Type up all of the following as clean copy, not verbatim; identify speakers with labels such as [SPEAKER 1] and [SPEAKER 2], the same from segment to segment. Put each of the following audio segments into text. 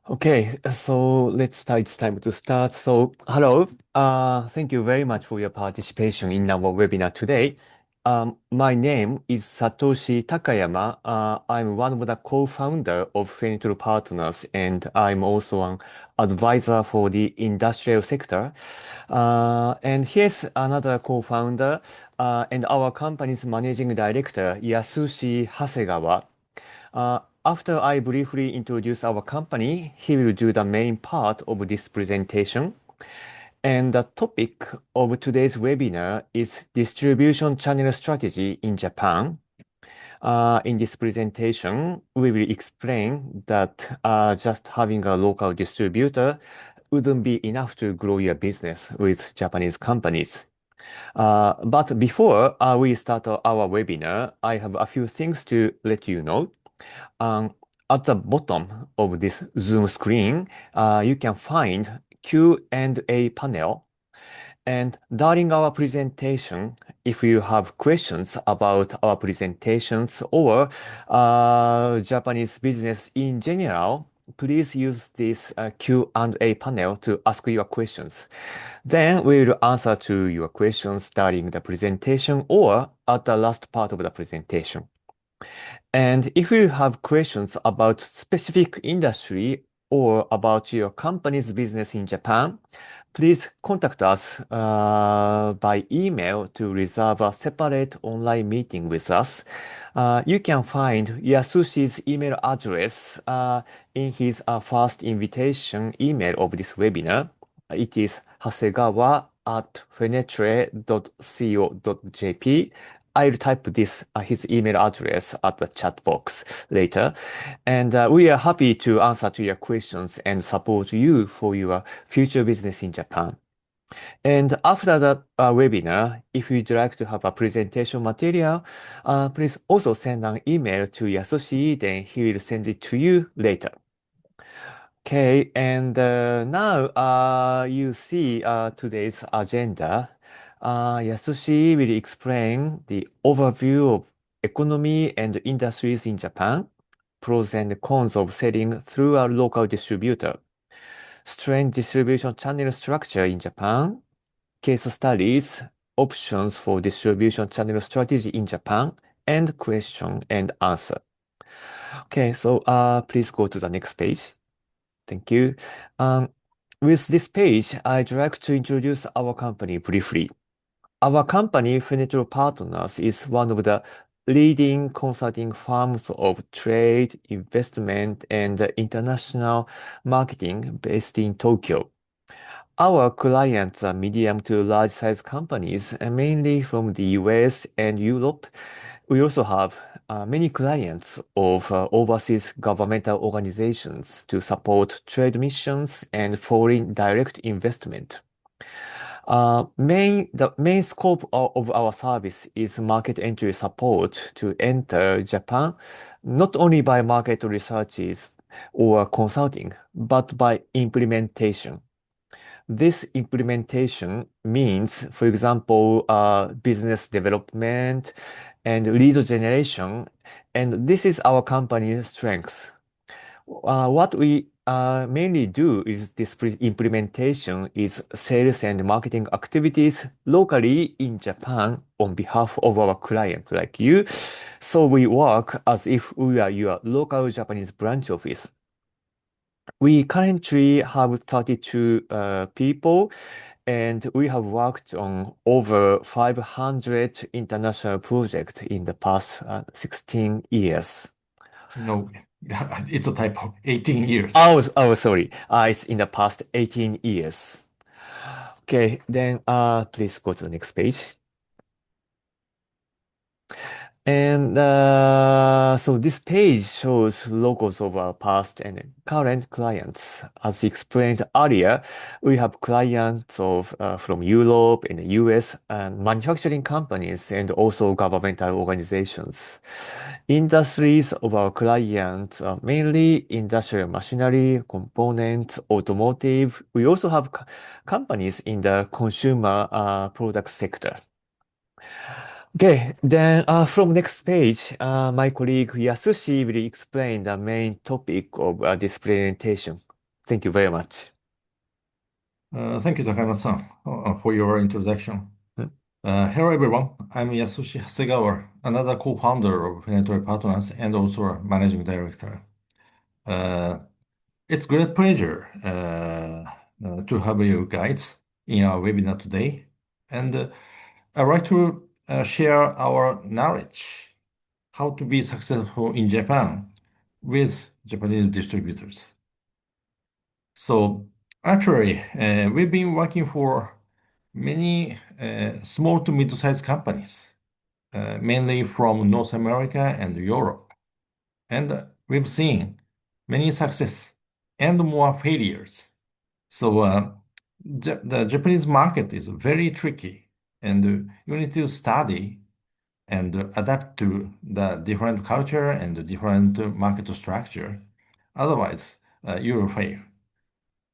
[SPEAKER 1] Okay, so let's start. It's time to start. So, hello. Thank you very much for your participation in our webinar today. My name is Satoshi Takayama. I'm one of the co-founder of Furniture Partners, and I'm also an advisor for the industrial sector. And here's another co-founder, and our company's managing director, Yasushi Hasegawa. After I briefly introduce our company, he will do the main part of this presentation. And the topic of today's webinar is distribution channel strategy in Japan. In this presentation, we will explain that just having a local distributor wouldn't be enough to grow your business with Japanese companies. But before we start our webinar, I have a few things to let you know. Um, at the bottom of this Zoom screen, you can find Q&A panel. And during our presentation, if you have questions about our presentations or Japanese business in general, please use this Q&A panel to ask your questions. Then we will answer to your questions during the presentation or at the last part of the presentation. And if you have questions about specific industry or about your company's business in Japan, please contact us by email to reserve a separate online meeting with us. You can find Yasushi's email address in his first invitation email of this webinar. It is hasegawa@fenetre.co.jp. I'll type this, his email address at the chat box later. And we are happy to answer to your questions and support you for your future business in Japan. And after the webinar, if you'd like to have a presentation material, please also send an email to Yasushi, then he will send it to you later. Okay, and now you see today's agenda. Yasushi will explain the overview of economy and industries in Japan, pros and cons of selling through a local distributor, strength distribution channel structure in Japan, case studies, options for distribution channel strategy in Japan, and question and answer. Okay, so please go to the next page. Thank you. Um, with this page, I'd like to introduce our company briefly. Our company, Furniture Partners, is one of the leading consulting firms of trade, investment, and international marketing based in Tokyo. Our clients are medium to large size companies, mainly from the US and Europe. We also have many clients of overseas governmental organizations to support trade missions and foreign direct investment. The main scope of our service is market entry support to enter Japan, not only by market researches or consulting, but by implementation. This implementation means, for example, business development and lead generation, and this is our company's strength. What we mainly do is this implementation is sales and marketing activities locally in Japan on behalf of our clients like you. So we work as if we are your local Japanese branch office. We currently have 32 people, and we have worked on over 500 international projects in the past 16 years.
[SPEAKER 2] No, it's a typo. 18 years.
[SPEAKER 1] Oh, sorry. It's in the past 18 years. Okay, then please go to the next page. And so this page shows logos of our past and current clients. As explained earlier, we have clients from Europe and the US and manufacturing companies and also governmental organizations. Industries of our clients are mainly industrial machinery, components, automotive. We also have companies in the consumer product sector. Okay, then from next page, my colleague Yasushi will explain the main topic of this presentation. Thank you very much.
[SPEAKER 2] Thank you, Takayama-san, for your introduction.
[SPEAKER 1] Hmm?
[SPEAKER 2] Hello, everyone. I'm Yasushi Hasegawa, another co-founder of Planetary Partners and also a managing director. Uh, it's great pleasure to have you guys in our webinar today. And I'd like to share our knowledge, how to be successful in Japan with Japanese distributors. So actually, we've been working for many small to mid-sized companies, mainly from North America and Europe. And we've seen many success and more failures. So the Japanese market is very tricky, and you need to study and adapt to the different culture and the different market structure. Otherwise, you will fail.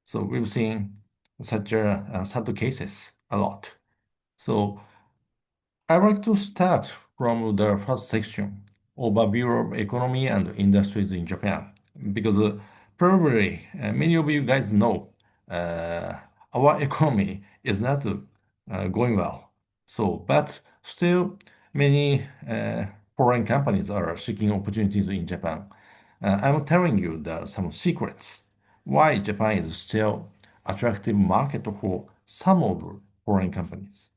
[SPEAKER 2] So we've seen such sad cases a lot. So I'd like to start from the first section, overview of economy and industries in Japan, because probably many of you guys know uh, our economy is not going well. So, but still, many foreign companies are seeking opportunities in Japan. I'm telling you some secrets why Japan is still attractive market for some of the foreign companies.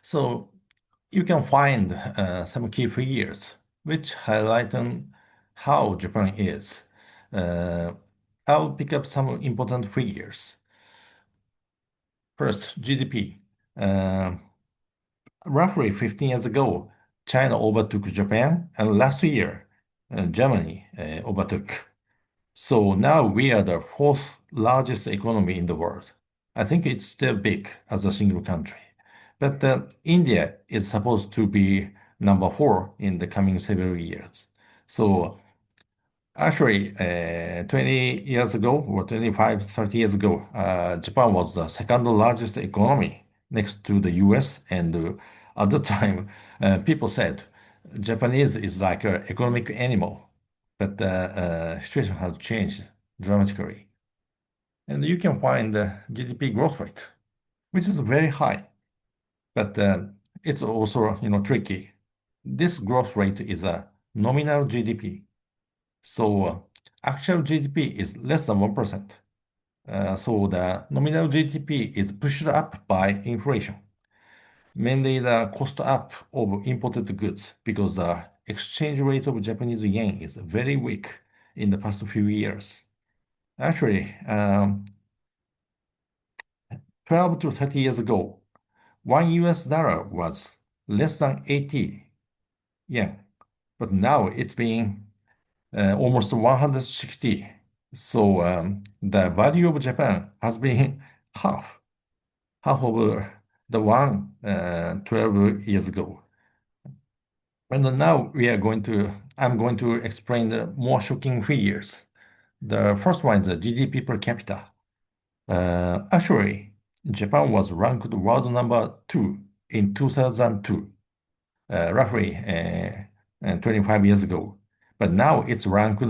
[SPEAKER 2] So you can find some key figures which highlight on how Japan is. Uh, I'll pick up some important figures. First, GDP. Uh, Roughly 15 years ago, China overtook Japan, and last year, Germany overtook. So now we are the fourth largest economy in the world. I think it's still big as a single country. But India is supposed to be number four in the coming several years. So actually, 20 years ago or 25, 30 years ago, Japan was the second largest economy next to the US. And at the time, people said Japanese is like an economic animal. But the situation has changed dramatically. And you can find the GDP growth rate, which is very high, but it's also tricky. This growth rate is a nominal GDP. So actual GDP is less than 1%. So the nominal GDP is pushed up by inflation, mainly the cost up of imported goods because the exchange rate of Japanese yen is very weak in the past few years. Actually, 12 to 30 years ago, one US dollar was less than 80 yen, but now it's been almost 160. So the value of Japan has been half of the one 12 years ago. And now I'm going to explain the more shocking figures. The first one is the GDP per capita. Actually, Japan was ranked world number two in 2002, roughly 25 years ago. But now it's ranked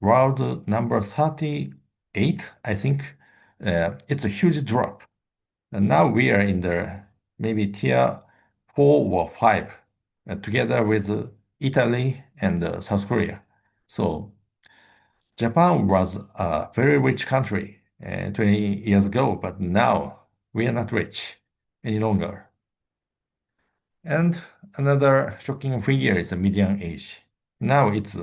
[SPEAKER 2] world number 38, I think. It's a huge drop. And now we are in the maybe tier four or five, together with Italy and South Korea. So Japan was a very rich country 20 years ago, but now we are not rich any longer. And another shocking figure is the median age. Now it's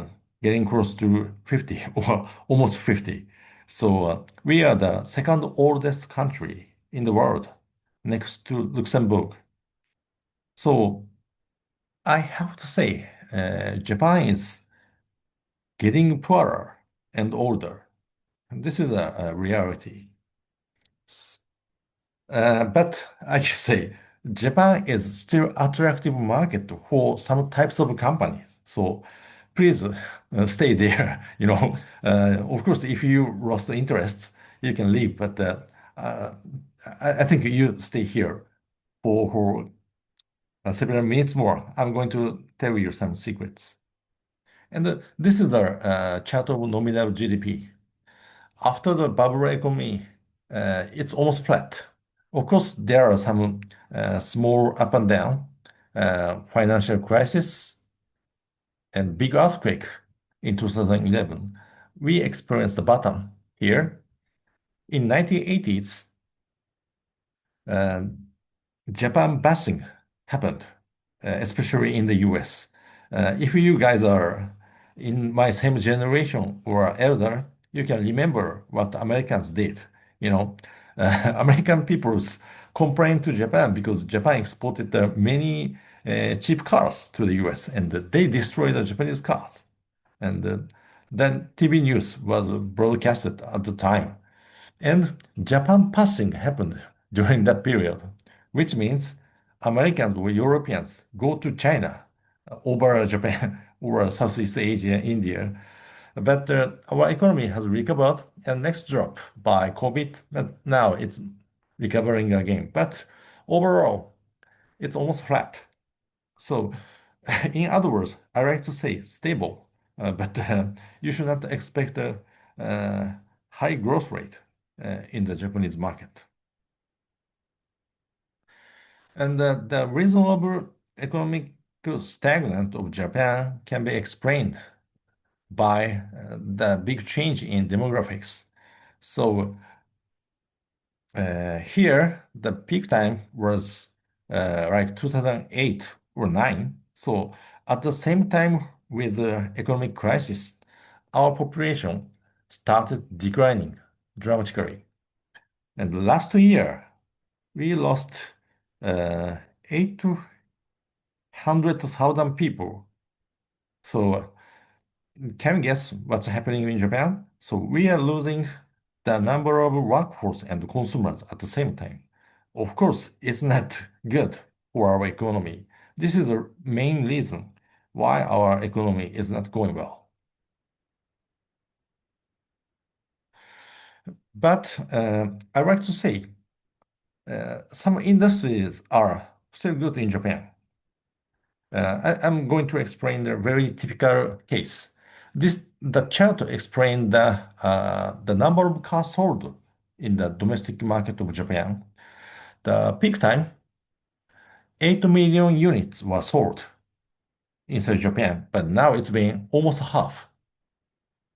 [SPEAKER 2] getting close to 50 or almost 50. So we are the second oldest country in the world next to Luxembourg. So I have to say, Japan is getting poorer and older. This is a reality. But I should say, Japan is still attractive market for some types of companies. So please stay there. Of course, if you lost interest, you can leave. But uh, I think you stay here for several minutes more. I'm going to tell you some secrets. And this is our chart of nominal GDP. after the bubble economy, it's almost flat. Of course, there are some small up and down, financial crisis and big earthquake in 2011. We experienced the bottom here. In 1980s, um, Japan bashing happened, especially in the US. If you guys are in my same generation or elder, you can remember what Americans did. You know, American peoples complained to Japan because Japan exported many cheap cars to the US and they destroyed the Japanese cars. And then TV news was broadcasted at the time. And Japan passing happened during that period, which means Americans or Europeans go to China over Japan or Southeast Asia, India. But our economy has recovered and next drop by COVID, but now it's recovering again. But overall, it's almost flat. So, in other words, I like to say stable, but you should not expect a high growth rate in the Japanese market. And the reasonable economic stagnant of Japan can be explained by the big change in demographics. So here, the peak time was like 2008 or 9. So at the same time with the economic crisis, our population started declining dramatically. And last year, we lost 8 to 100,000 people. So can you guess what's happening in Japan? So we are losing the number of workforce and consumers at the same time. Of course, it's not good for our economy. This is the main reason why our economy is not going well. But I like to say some industries are still good in Japan. I'm going to explain the very typical case. The chart explains the number of cars sold in the domestic market of Japan. The peak time, 8 million units were sold inside Japan, but now it's been almost half.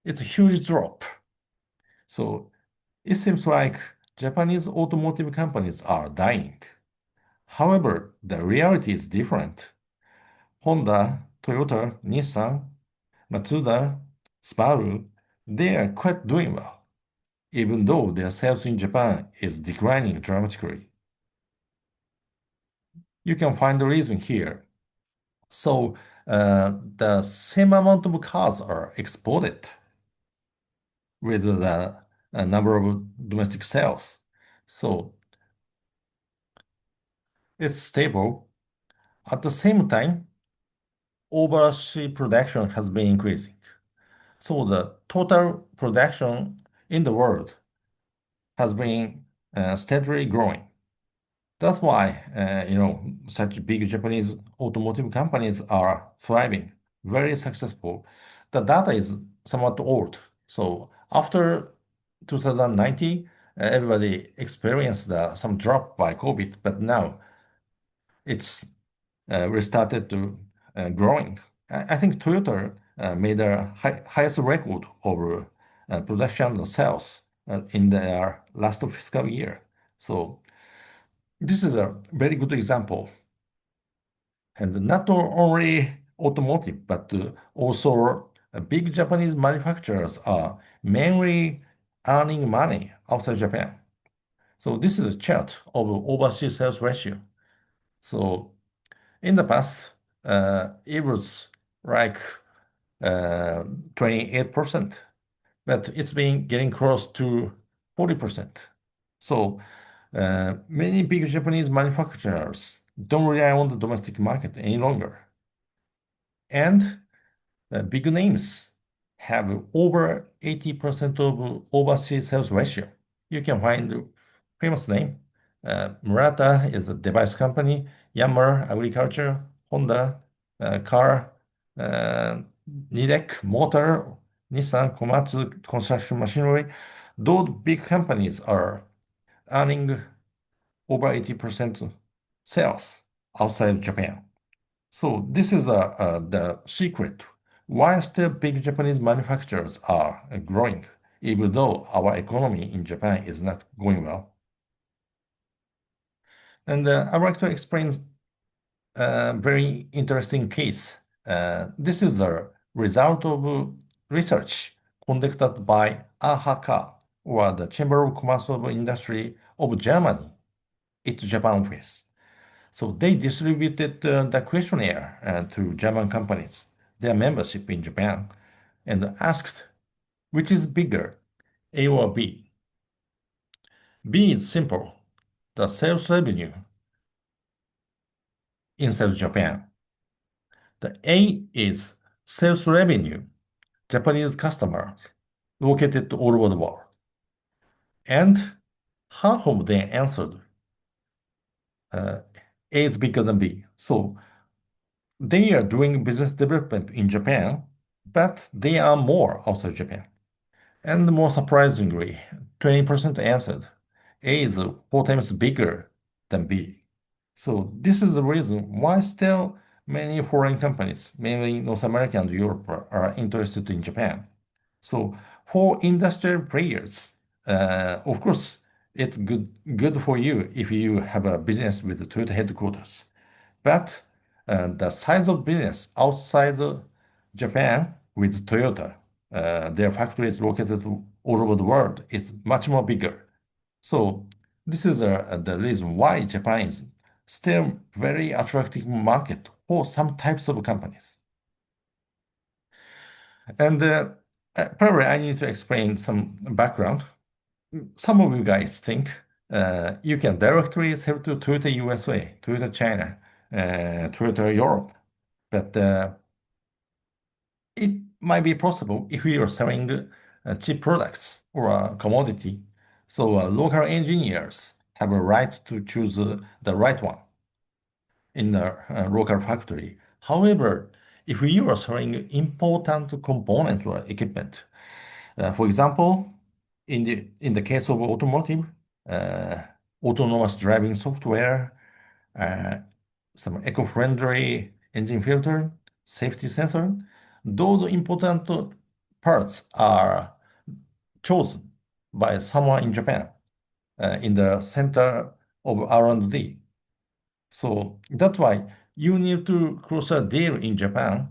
[SPEAKER 2] It's a huge drop. So it seems like Japanese automotive companies are dying. However, the reality is different. Honda, Toyota, Nissan, Matsuda, Subaru, they are quite doing well, even though their sales in Japan is declining dramatically. You can find the reason here. So the same amount of cars are exported with the number of domestic sales. So it's stable. At the same time, overseas production has been increasing. So the total production in the world has been steadily growing. That's why, such big Japanese automotive companies are thriving, very successful. The data is somewhat old. So after 2019, everybody experienced some drop by COVID, but now it's restarted to growing. I think Toyota made a highest record over production and sales in their last fiscal year. So this is a very good example. And not only automotive, but also big Japanese manufacturers are mainly earning money outside Japan. So this is a chart of overseas sales ratio. So in the past, it was like 28%, but it's been getting close to 40%. So many big Japanese manufacturers don't rely on the domestic market any longer. And big names have over 80% of overseas sales ratio. You can find the famous name. Murata is a device company, Yamaha agriculture, Honda car, uh, Nidec motor, Nissan Komatsu construction machinery. those big companies are earning over 80% sales outside of Japan. So this is the secret why still big Japanese manufacturers are growing, even though our economy in Japan is not going well. And I'd like to explain a very interesting case. This is a result of research conducted by AHK, or the Chamber of Commerce of Industry of Germany, its Japan office. So they distributed the questionnaire to German companies, their membership in Japan, and asked which is bigger, A or B. B is simple, the sales revenue inside Japan. The A is sales revenue, Japanese customers located all over the world. And half of them answered uh, A is bigger than B. So they are doing business development in Japan, but they are more outside Japan. And more surprisingly, 20% answered A is 4 times bigger than B. So this is the reason why still many foreign companies, mainly North America and Europe, are interested in Japan. So for industrial players, of course, it's good for you if you have a business with the Toyota headquarters. But the size of business outside Japan with Toyota, their factory is located all over the world, is much more bigger. So this is the reason why Japan is still very attractive market for some types of companies. And probably I need to explain some background. Some of you guys think you can directly sell to Toyota USA, Toyota China, Toyota Europe, but it might be possible if you are selling cheap products or a commodity. So local engineers have a right to choose the right one in the local factory. However, if you are selling important component or equipment, for example, in the case of automotive, uh, autonomous driving software, uh, some eco-friendly engine filter, safety sensor, those important parts are chosen by someone in Japan in the center of R&D. So that's why you need to close a deal in Japan.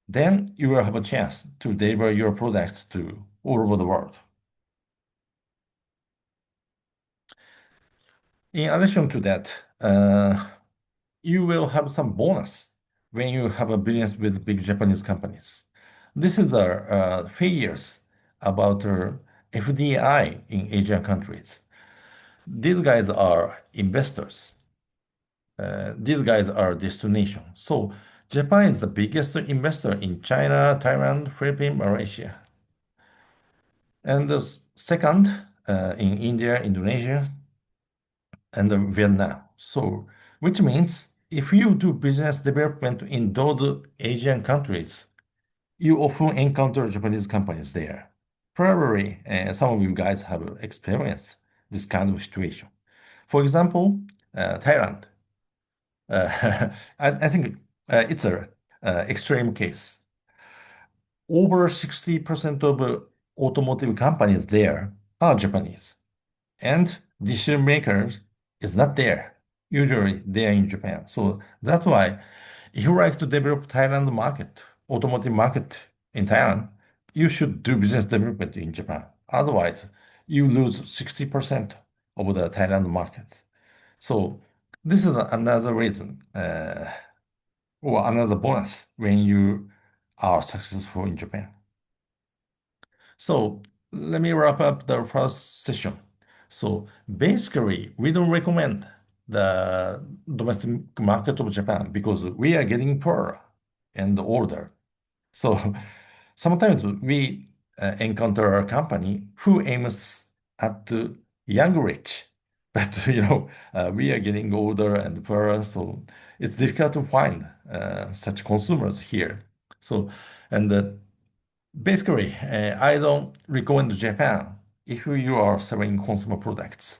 [SPEAKER 2] Then you will have a chance to deliver your products to all over the world. In addition to that, you will have some bonus when you have a business with big Japanese companies. This is the figures about FDI in Asian countries. These guys are investors. These guys are destinations. So Japan is the biggest investor in China, Thailand, Philippines, Malaysia. And the second in India, Indonesia, and Vietnam. So, which means if you do business development in those Asian countries, you often encounter Japanese companies there. Probably some of you guys have experienced this kind of situation. For example, Thailand. I think it's a extreme case. Over 60% of automotive companies there are Japanese. And decision makers is not there. Usually they are in Japan. So that's why if you like to develop Thailand market, automotive market in Thailand, you should do business development in Japan. Otherwise, you lose 60% of the Thailand market. So this is another reason or another bonus when you are successful in Japan. So let me wrap up the first session. So basically, we don't recommend the domestic market of Japan because we are getting poorer and older. So sometimes we encounter a company who aims at the young rich, but we are getting older and poorer, so it's difficult to find such consumers here. So and basically, I don't recommend Japan if you are selling consumer products,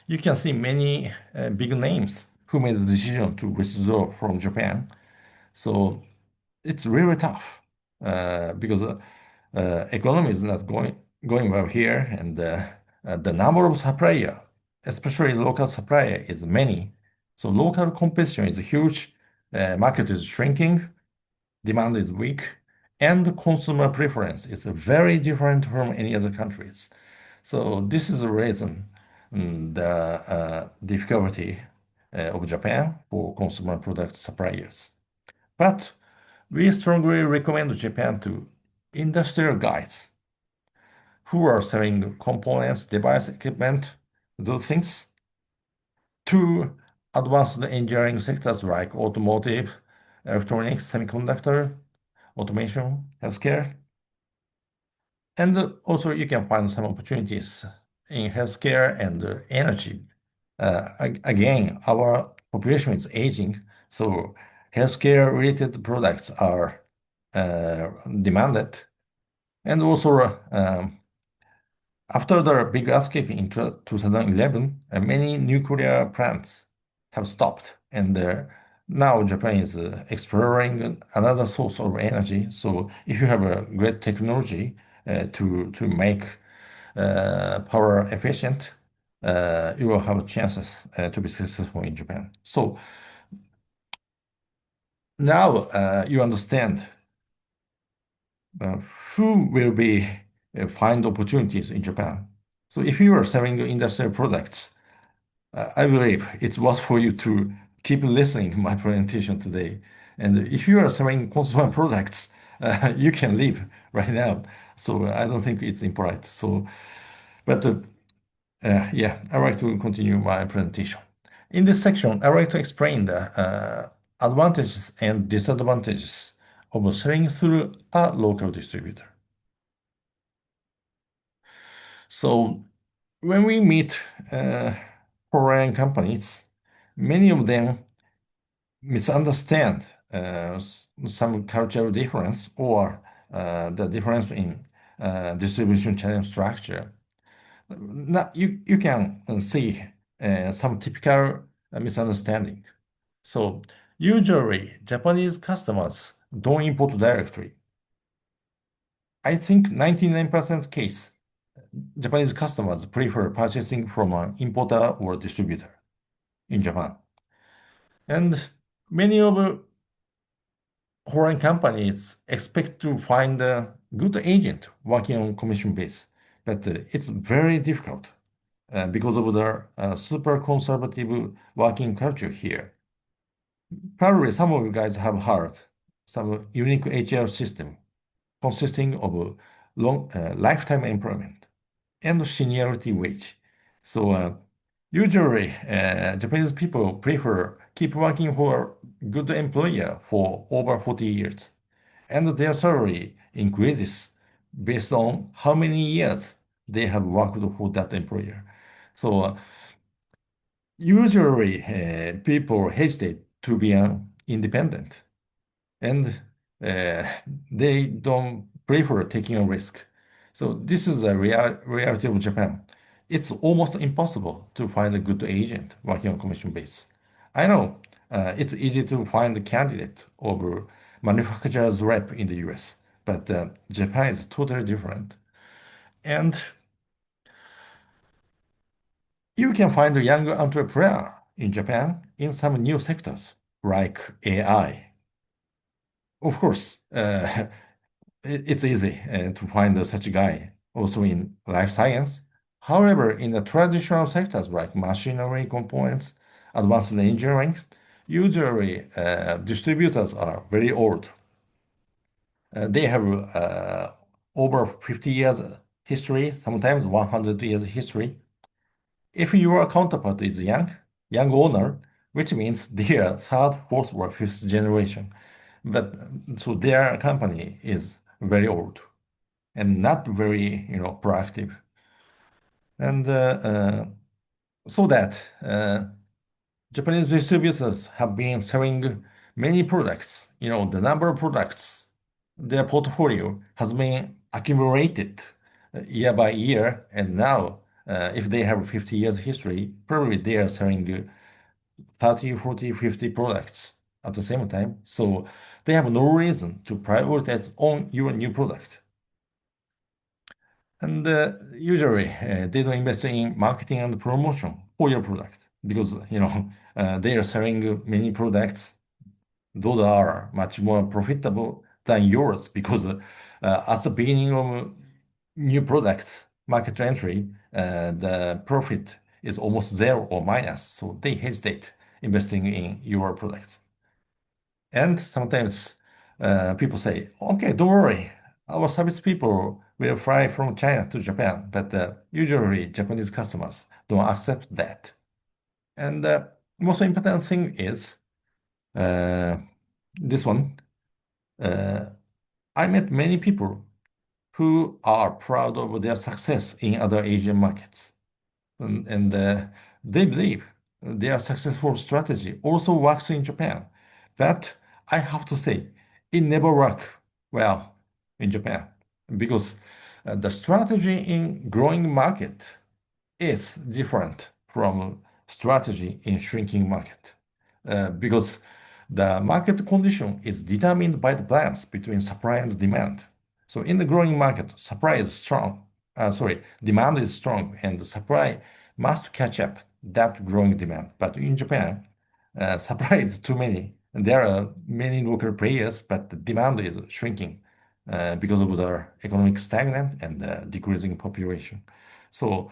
[SPEAKER 2] you can see many big names who made the decision to withdraw from Japan. So it's really tough because economy is not going well here, and the number of supplier, especially local supplier, is many. So local competition is huge. Market is shrinking, demand is weak, and consumer preference is very different from any other countries. So this is the reason the difficulty of Japan for consumer product suppliers. But we strongly recommend Japan to industrial guys who are selling components, device equipment, those things, to advanced engineering sectors like automotive, electronics, semiconductor, automation, healthcare. And also you can find some opportunities in healthcare and energy. Again, our population is aging, so healthcare related products are demanded. And also, after the big earthquake in 2011, many nuclear plants have stopped. And now Japan is exploring another source of energy. So if you have a great technology to make power efficient, you will have chances to be successful in Japan. So now you understand uh, who will be find opportunities in Japan. So if you are selling industrial products, I believe it's worth for you to keep listening to my presentation today. And if you are selling consumer products, you can leave right now. So I don't think it's impolite. So, but yeah, I'd like to continue my presentation. In this section, I'd like to explain the advantages and disadvantages of selling through a local distributor. So when we meet foreign companies, many of them misunderstand some cultural difference or the difference in distribution channel structure. Now, you can see some typical misunderstanding. So usually Japanese customers don't import directly. I think 99% case, Japanese customers prefer purchasing from an importer or distributor in Japan. And many of foreign companies expect to find a good agent working on commission base, but it's very difficult because of the super conservative working culture here. Probably some of you guys have heard some unique HR system consisting of long lifetime employment and seniority wage. So usually Japanese people prefer keep working for good employer for over 40 years, and their salary increases based on how many years they have worked for that employer. So usually people hesitate to be independent, and uh, they don't prefer taking a risk. So this is the reality of Japan. It's almost impossible to find a good agent working on commission base. I know it's easy to find a candidate over manufacturer's rep in the US, but Japan is totally different. And you can find a young entrepreneur in Japan in some new sectors like AI. Of course, it's easy to find such a guy also in life science. However, in the traditional sectors like machinery components, advanced engineering, usually distributors are very old. They have over 50 years history, sometimes 100 years history. If your counterpart is young owner, which means they are third, fourth, or fifth generation, but so their company is very old and not very, proactive. And so that Japanese distributors have been selling many products. The number of products, their portfolio has been accumulated year by year. And now, if they have 50 years history, probably they are selling 30, 40, 50 products at the same time. So they have no reason to prioritize on your new product. And usually they don't invest in marketing and promotion for your product because they are selling many products. Those are much more profitable than yours because at the beginning of new product market entry, the profit is almost zero or minus. So they hesitate investing in your product. And sometimes people say, okay, don't worry, our service people will fly from China to Japan. But usually Japanese customers don't accept that. And most important thing is uh, this one. Uh, I met many people who are proud of their success in other Asian markets. And they believe their successful strategy also works in Japan. But I have to say, it never worked well in Japan because the strategy in growing market is different from strategy in shrinking market because the market condition is determined by the balance between supply and demand. So in the growing market, supply is strong. Demand is strong, and the supply must catch up that growing demand. But in Japan, supply is too many. And there are many local players, but the demand is shrinking because of the economic stagnant and decreasing population. So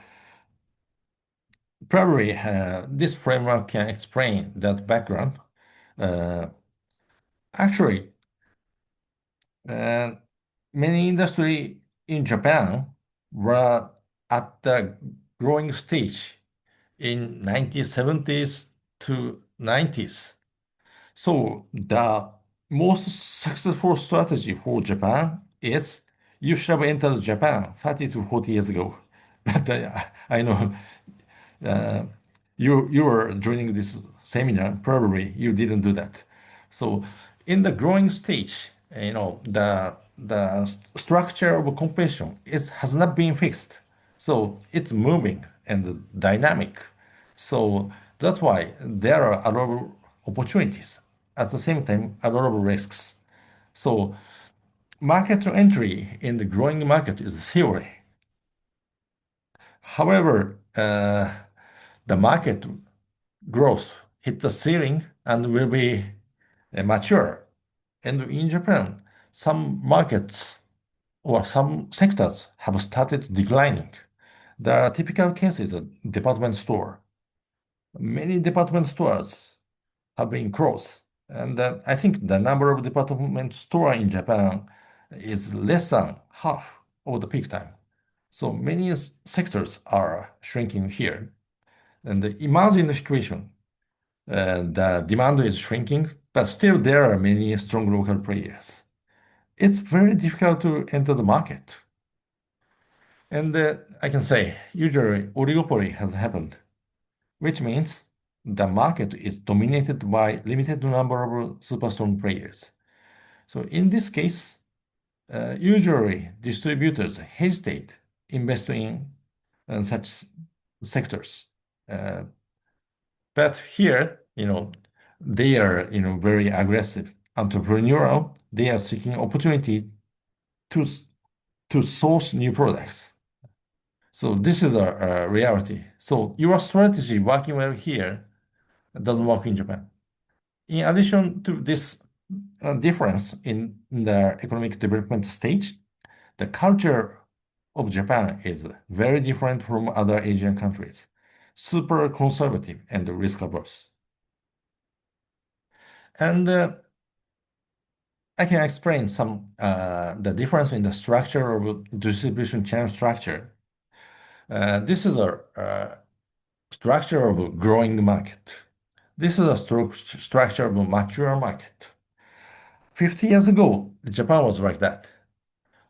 [SPEAKER 2] probably this framework can explain that background. Uh, Actually, uh, many industry in Japan were at the growing stage in 1970s to 90s. So the most successful strategy for Japan is you should have entered Japan 30 to 40 years ago. But I know uh, you were joining this seminar, probably you didn't do that. So in the growing stage, the structure of competition is has not been fixed. So it's moving and dynamic. So that's why there are a lot of opportunities. At the same time, a lot of risks. So market entry in the growing market is theory. However, the market growth hit the ceiling and will be mature. And in Japan, some markets or some sectors have started declining. The typical case is a department store. Many department stores have been closed. And I think the number of department stores in Japan is less than half of the peak time. So many sectors are shrinking here. And imagine the situation. The demand is shrinking, but still there are many strong local players. It's very difficult to enter the market. And I can say, usually oligopoly has happened, which means the market is dominated by limited number of super strong players. So in this case, usually distributors hesitate investing in such sectors. Uh, But here, they are, very aggressive, entrepreneurial. They are seeking opportunity to to source new products. So this is a reality. So your strategy working well here doesn't work in Japan. In addition to this difference in the economic development stage, the culture of Japan is very different from other Asian countries. Super conservative and risk averse. And I can explain some the difference in the structure of distribution channel structure. This is a structure of a growing market. This is a structure of a mature market. 50 years ago, Japan was like that.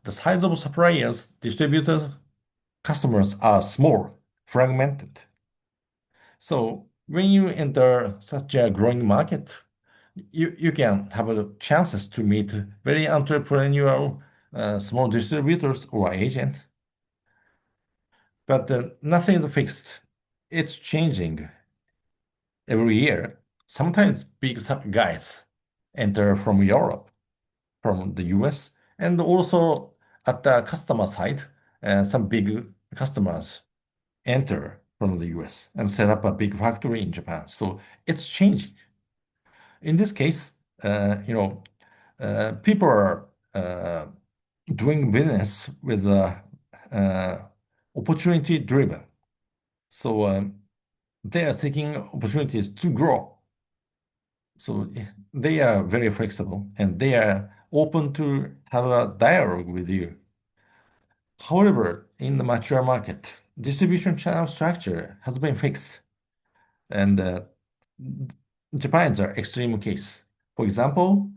[SPEAKER 2] The size of suppliers, distributors, customers are small, fragmented. So when you enter such a growing market, you can have a chances to meet very entrepreneurial small distributors or agents. But nothing is fixed. It's changing every year. Sometimes big guys enter from Europe, from the US, and also at the customer side, some big customers enter from the US and set up a big factory in Japan. So it's changing. In this case, people are doing business with uh, opportunity driven. So they are seeking opportunities to grow. So they are very flexible and they are open to have a dialogue with you. However, in the mature market, distribution channel structure has been fixed, and Japan is an extreme case. For example,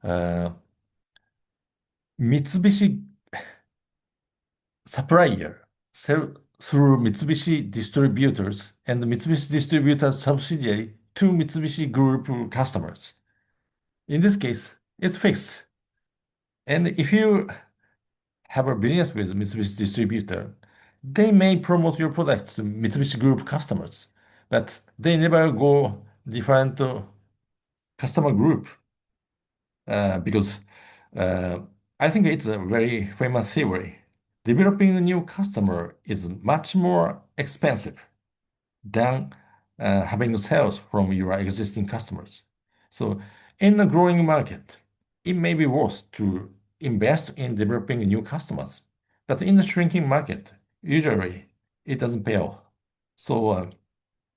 [SPEAKER 2] uh, Mitsubishi supplier sell through Mitsubishi distributors and Mitsubishi distributor subsidiary to Mitsubishi Group customers. In this case, it's fixed. And if you have a business with Mitsubishi distributor, they may promote your products to Mitsubishi Group customers, but they never go different customer group because uh, I think it's a very famous theory. Developing a new customer is much more expensive than having sales from your existing customers. So in a growing market, it may be worth to invest in developing new customers. But in a shrinking market, usually it doesn't pay off. So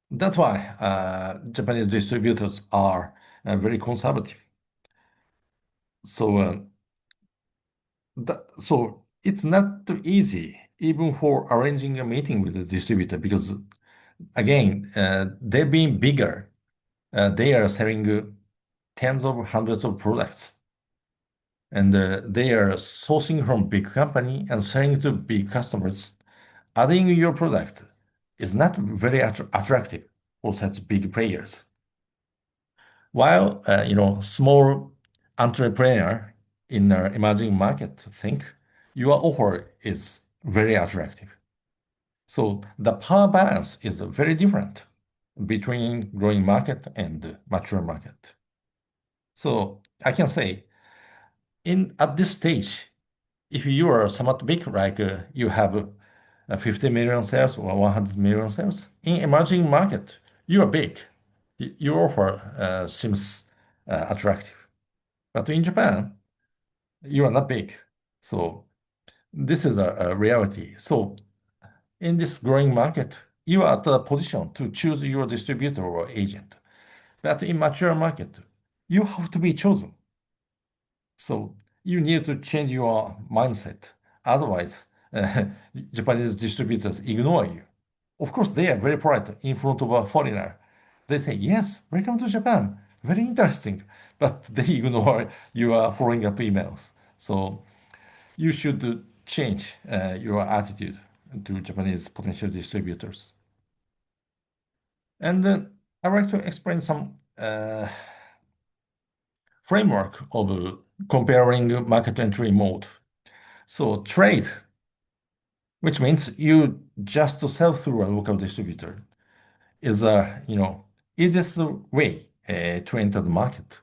[SPEAKER 2] that's why Japanese distributors are very conservative. So so it's not too easy even for arranging a meeting with the distributor because again, they've been bigger. They are selling tens of hundreds of products, and they are sourcing from big company and selling to big customers. Adding your product is not very attractive for such big players. While small entrepreneur in an emerging market think your offer is very attractive. So the power balance is very different between growing market and mature market. So I can say in at this stage, if you are somewhat big, like you have 50 million sales or 100 million sales, in emerging market, you are big. Your offer seems attractive. But in Japan, you are not big. So this is a reality. So in this growing market, you are at a position to choose your distributor or agent. But in mature market, you have to be chosen. So you need to change your mindset. Otherwise, Japanese distributors ignore you. Of course, they are very polite in front of a foreigner. They say, yes, welcome to Japan. Very interesting. But they ignore your following up emails. So you should change your attitude to Japanese potential distributors. And I'd like to explain some framework of comparing market entry mode. So trade, which means you just to sell through a local distributor, is a easiest way to enter the market.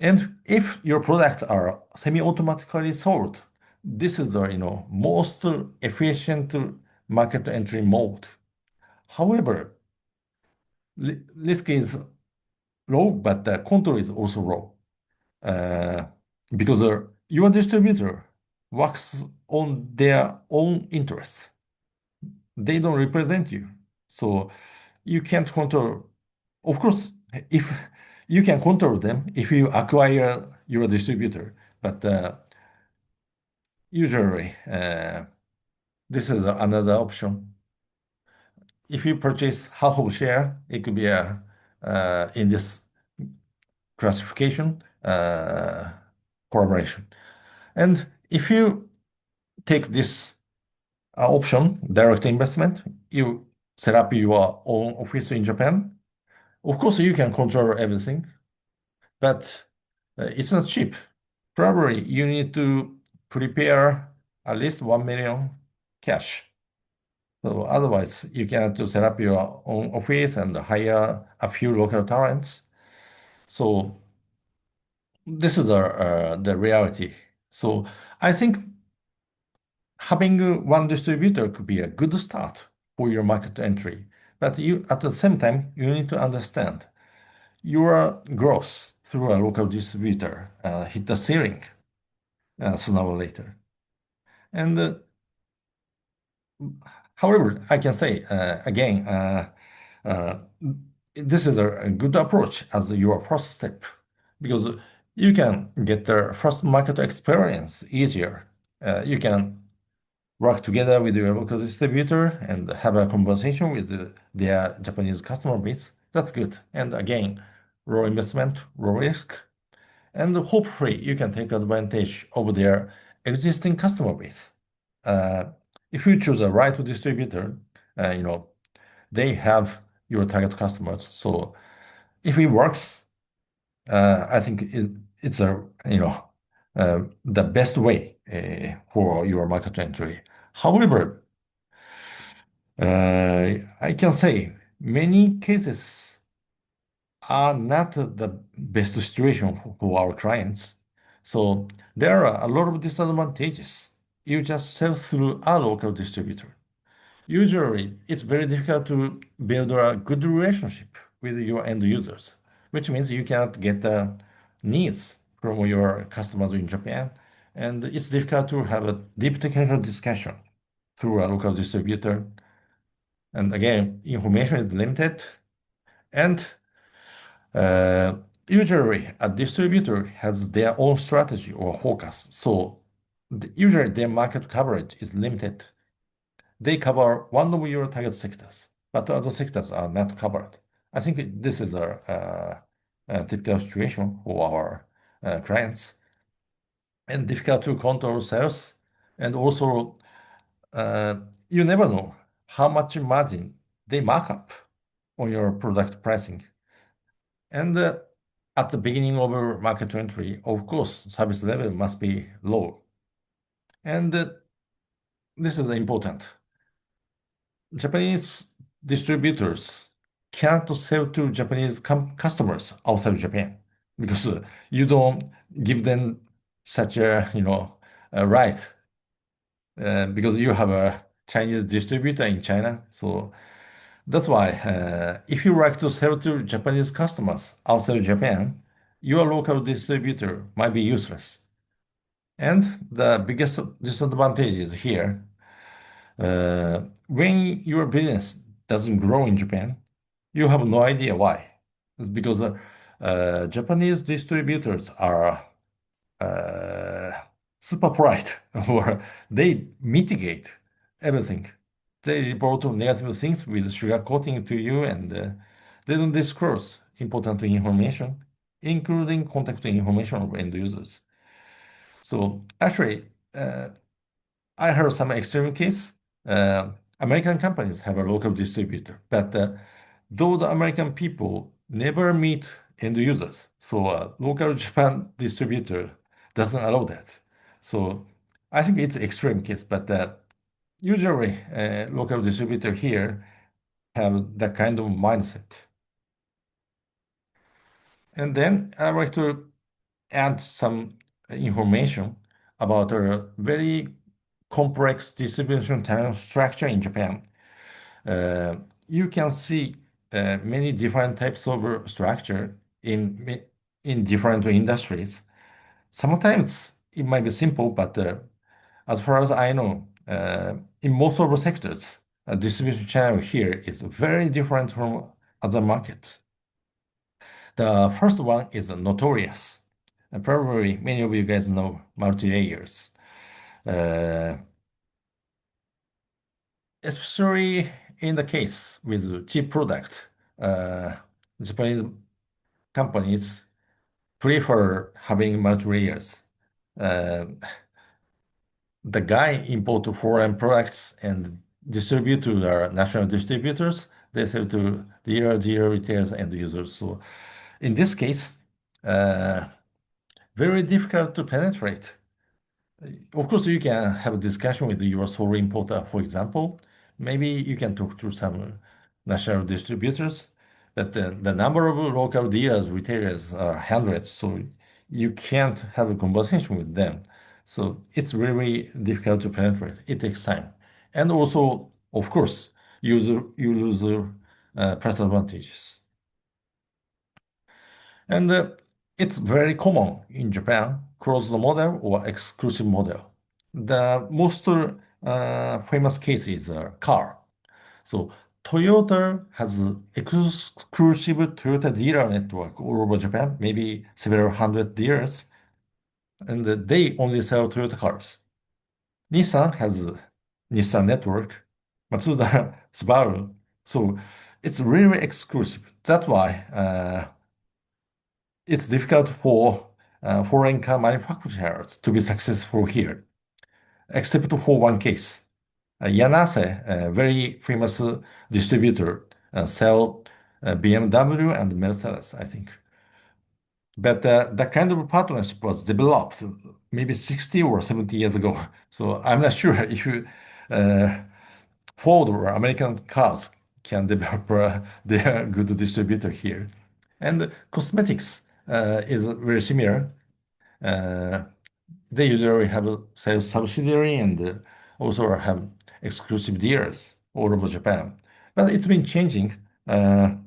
[SPEAKER 2] And if your products are semi-automatically sold, this is the most efficient market entry mode. However, risk is low, but the control is also low uh, because your distributor works on their own interests. They don't represent you, so you can't control. Of course, if you can control them if you acquire your distributor, but usually this is another option. If you purchase half of share, it could be in this classification collaboration. And if you take this option, direct investment, you set up your own office in Japan. Of course, you can control everything, but it's not cheap. Probably you need to prepare at least 1 million cash. So otherwise, you can to set up your own office and hire a few local talents. So this is the reality. So I think having one distributor could be a good start for your market entry. But you, at the same time, you need to understand your growth through a local distributor hit the ceiling sooner or later. And however, I can say again, uh, this is a good approach as your first step because you can get the first market experience easier. You can work together with your local distributor and have a conversation with their Japanese customer base. That's good. And again, low investment, low risk, and hopefully you can take advantage of their existing customer base. Uh, if you choose a right distributor, uh, you know, they have your target customers. So if it works, I think it's the best way for your market entry. However, I can say many cases are not the best situation for our clients. So there are a lot of disadvantages. You just sell through a local distributor. Usually, it's very difficult to build a good relationship with your end users, which means you cannot get the needs from your customers in Japan. And it's difficult to have a deep technical discussion through a local distributor. And again, information is limited. And uh, usually, a distributor has their own strategy or focus. So usually, their market coverage is limited. They cover one of your target sectors, but other sectors are not covered. I think this is a typical situation for our clients and difficult to control sales. And also, uh, you never know how much margin they mark up on your product pricing. And at the beginning of a market entry, of course, service level must be low. And this is important. Japanese distributors can't sell to Japanese customers outside Japan because you don't give them such a right because you have a Chinese distributor in China. So that's why if you like to sell to Japanese customers outside Japan, your local distributor might be useless. And the biggest disadvantage is here when your business doesn't grow in Japan, you have no idea why. It's because Japanese distributors are uh, super polite, or they mitigate everything. They report on negative things with sugarcoating to you, and they don't disclose important information, including contact information of end users. So actually, I heard some extreme case. Uh, American companies have a local distributor, but those American people never meet end users. So local Japan distributor doesn't allow that. So I think it's extreme case, but usually local distributor here have that kind of mindset. And then I like to add some information about a very complex distribution channel structure in Japan. Uh, you can see many different types of structure in different industries. Sometimes it might be simple, but as far as I know, in most of the sectors, distribution channel here is very different from other markets. The first one is notorious. And probably many of you guys know multi-layers. Uh, Especially in the case with cheap product, uh, Japanese companies prefer having multi-layers. Uh, the guy import foreign products and distribute to their national distributors. They sell to dealer retailers and users. So in this case, uh, very difficult to penetrate. Of course, you can have a discussion with your sole importer, for example, Maybe you can talk to some national distributors, but the number of local dealers, retailers are hundreds, so you can't have a conversation with them. So it's really difficult to penetrate. It takes time. And also, of course, you lose price advantages. And it's very common in Japan, closed model or exclusive model. The most famous case is a car. So Toyota has exclusive Toyota dealer network all over Japan, maybe several hundred dealers, and they only sell Toyota cars. Nissan has a Nissan network, Matsuda, Subaru. So it's really exclusive. That's why it's difficult for foreign car manufacturers to be successful here, except for one case. Yanase, a very famous distributor, sell BMW and Mercedes, I think. But that kind of partnership was developed maybe 60 or 70 years ago. So I'm not sure if uh, Ford or American cars can develop their good distributor here. And cosmetics is very similar. Uh, they usually have a sales subsidiary and also have exclusive dealers all over Japan. But it's been changing because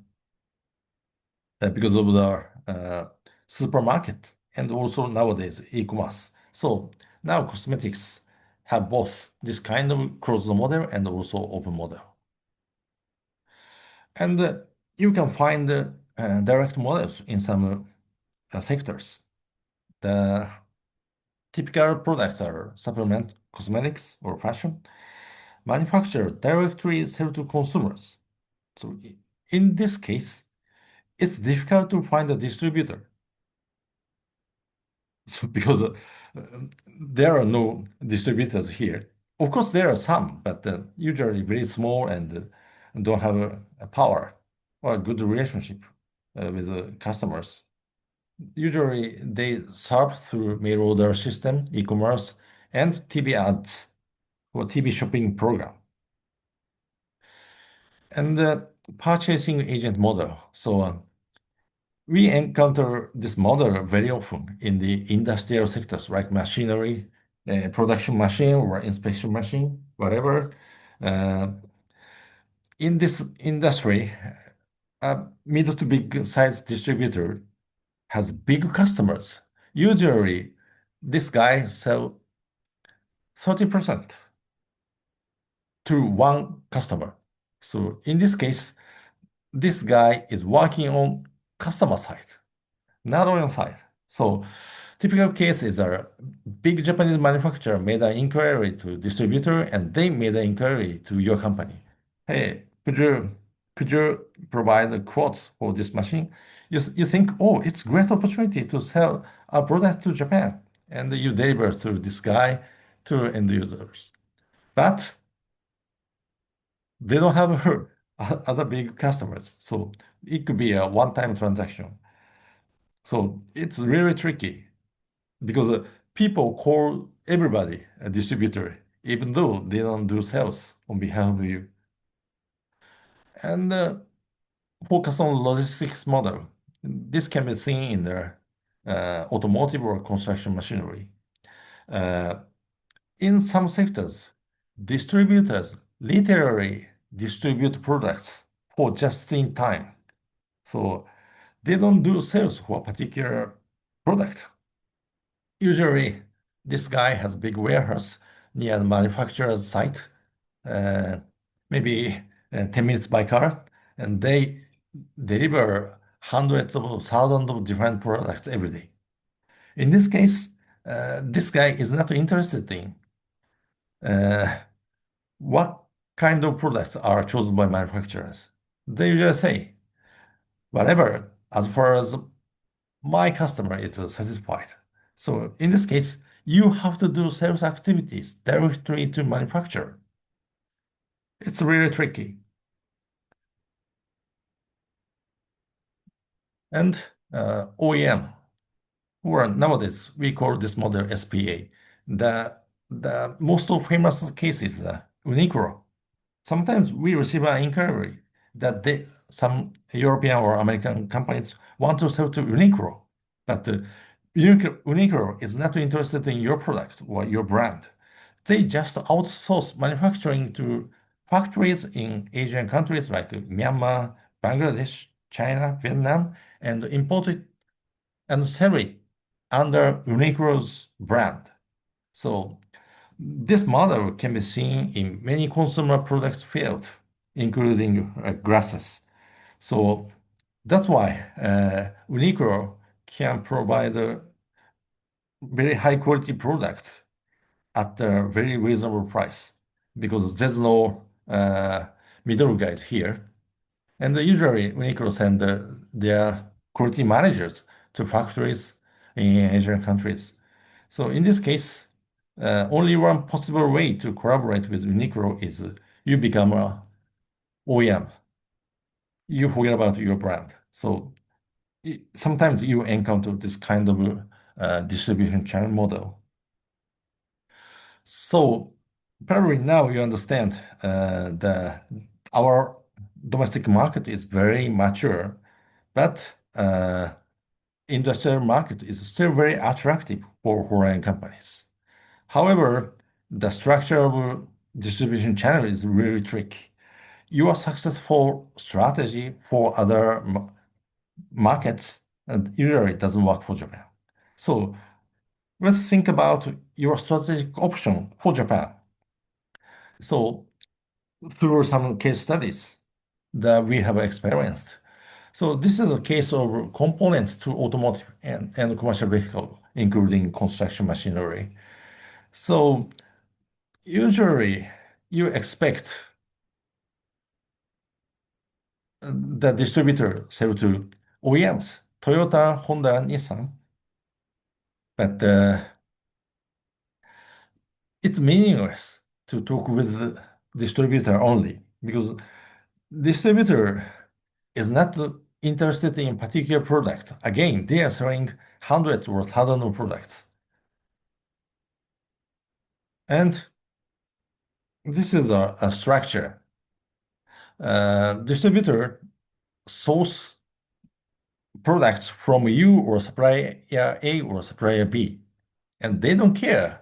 [SPEAKER 2] of the supermarket and also nowadays e-commerce. So now cosmetics have both this kind of closed model and also open model. And you can find direct models in some sectors. The typical products are supplement, cosmetics, or fashion. Manufacturer directly sell to consumers. So in this case, it's difficult to find a distributor. So because there are no distributors here. Of course, there are some, but usually very small and don't have a power or a good relationship with the customers. Usually, they serve through mail order system, e-commerce, and TV ads or TV shopping program. And the purchasing agent model. So we encounter this model very often in the industrial sectors like machinery, production machine or inspection machine, whatever. Uh, in this industry, a middle to big size distributor has big customers. Usually, this guy sell 30% to one customer. So in this case, this guy is working on customer side, not on side. So typical case is a big Japanese manufacturer made an inquiry to distributor and they made an inquiry to your company. Hey, could you provide a quote for this machine? You think, oh, it's great opportunity to sell our product to Japan, and you deliver to this guy to end users. But they don't have other big customers, so it could be a one-time transaction. So it's really tricky because people call everybody a distributor, even though they don't do sales on behalf of you. And focus on logistics model. This can be seen in the automotive or construction machinery. Uh, in some sectors, distributors literally distribute products for just in time. So they don't do sales for a particular product. Usually, this guy has big warehouse near the manufacturer's site, uh, maybe 10 minutes by car, and they deliver hundreds of thousands of different products every day. In this case, this guy is not interested in uh, what kind of products are chosen by manufacturers. They usually say, whatever, as far as my customer is satisfied. So in this case, you have to do sales activities directly to manufacturer. It's really tricky. And OEM, or nowadays we call this model SPA. The most famous case is Uniqlo. sometimes we receive an inquiry that some European or American companies want to sell to Uniqlo, but Uniqlo is not interested in your product or your brand. They just outsource manufacturing to factories in Asian countries like Myanmar, Bangladesh, China, Vietnam, and import it and sell it under Uniqlo's brand. So this model can be seen in many consumer products fields, including glasses. So that's why Uniqlo can provide a very high quality product at a very reasonable price because there's no middle guys here. And usually Uniqlo send their quality managers to factories in Asian countries. So in this case, only one possible way to collaborate with Uniqlo is you become a OEM. You forget about your brand. So sometimes you encounter this kind of distribution channel model. So probably now you understand the our domestic market is very mature, but industrial market is still very attractive for foreign companies. However, the structure of distribution channel is really tricky. Your successful strategy for other markets usually doesn't work for Japan. So let's think about your strategic option for Japan. So through some case studies that we have experienced. So this is a case of components to automotive and commercial vehicle, including construction machinery. So usually you expect the distributor sell to OEMs, Toyota, Honda, and Nissan, but it's meaningless to talk with the distributor only because distributor is not interested in particular product. Again, they are selling hundreds or thousands of products. And this is a structure. Distributor source products from you or supplier A or supplier B, and they don't care.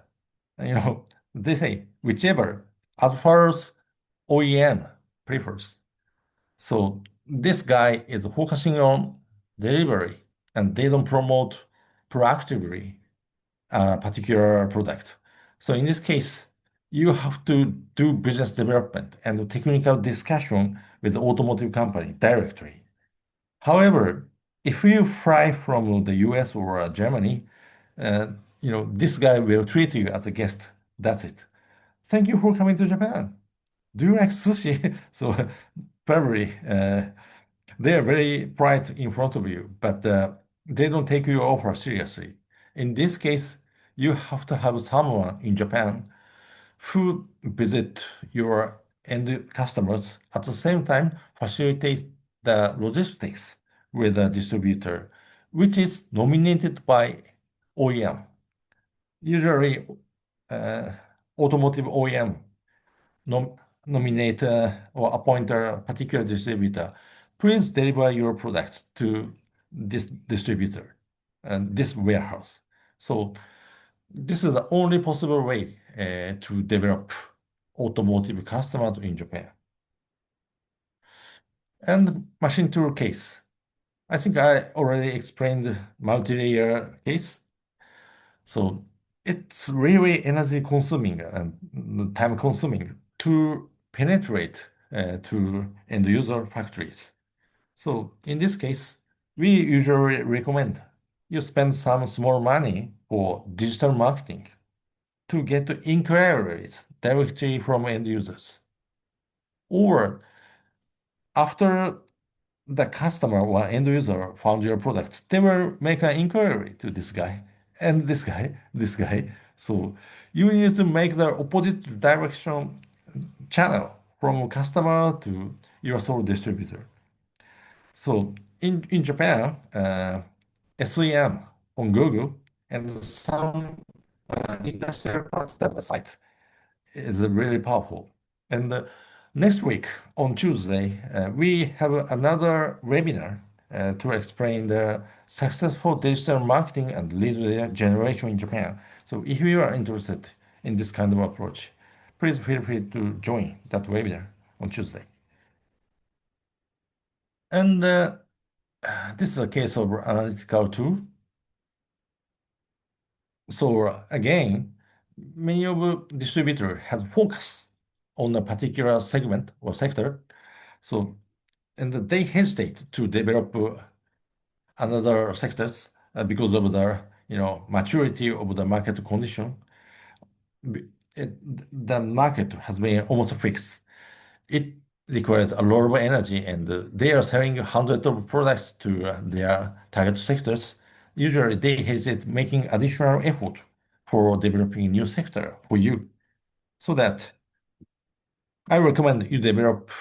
[SPEAKER 2] You know, they say whichever, as far as OEM prefers. So this guy is focusing on delivery, and they don't promote proactively a particular product. So in this case, you have to do business development and technical discussion with the automotive company directly. However, if you fly from the US or Germany, uh, this guy will treat you as a guest. That's it. Thank you for coming to Japan. Do you like sushi? So probably they are very polite in front of you, but they don't take your offer seriously. In this case, you have to have someone in Japan who visit your end customers at the same time facilitate the logistics with a distributor, which is nominated by OEM. Usually, uh, automotive OEM nom nominate or appoint a particular distributor. Please deliver your products to this distributor and this warehouse. So this is the only possible way to develop automotive customers in Japan. And machine tool case. I think I already explained multi-layer case. So it's really energy consuming and time consuming to penetrate to end user factories. So in this case, we usually recommend you spend some small money for digital marketing to get inquiries directly from end users. Or after the customer or end user found your product, they will make an inquiry to this guy and this guy, this guy. So you need to make the opposite direction channel from customer to your sole distributor. So in Japan, SEM on Google and some industrial parts that site is really powerful. And Next week on Tuesday, we have another webinar to explain the successful digital marketing and lead generation in Japan. So if you are interested in this kind of approach, please feel free to join that webinar on Tuesday. And this is a case of analytical tool. So again, many of distributor has focus on a particular segment or sector. So and they hesitate to develop another sectors because of the maturity of the market condition. The market has been almost fixed. It requires a lot of energy, and they are selling hundreds of products to their target sectors. Usually, they hesitate making additional effort for developing new sector for you. So that I recommend you develop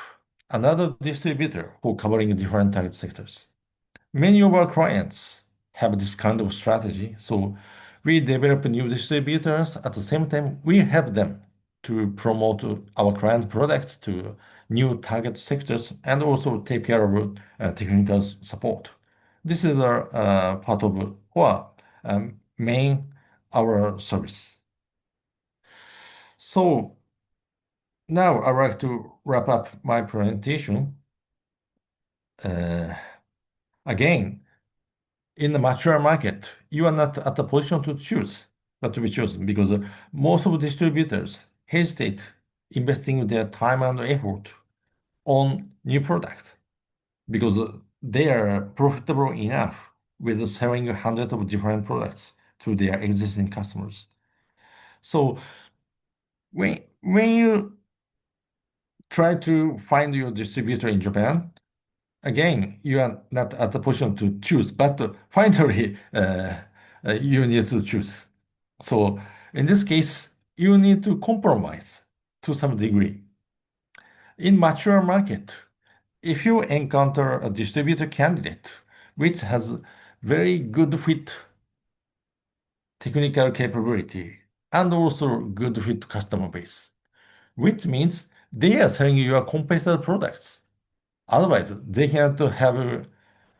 [SPEAKER 2] another distributor for covering different target sectors. Many of our clients have this kind of strategy. So we develop new distributors. At the same time, we help them to promote our client product to new target sectors and also take care of technical support. This is our part of our main our service. So now I'd like to wrap up my presentation. Uh, Again, in the mature market, you are not at the position to choose, but to be chosen because most of distributors hesitate investing their time and effort on new product because they are profitable enough with selling hundreds of different products to their existing customers. So when you try to find your distributor in Japan, again, you are not at the position to choose, but finally, you need to choose. So in this case, you need to compromise to some degree. In mature market, if you encounter a distributor candidate which has very good fit technical capability and also good fit customer base, which means they are selling your competitor products. Otherwise, they have to have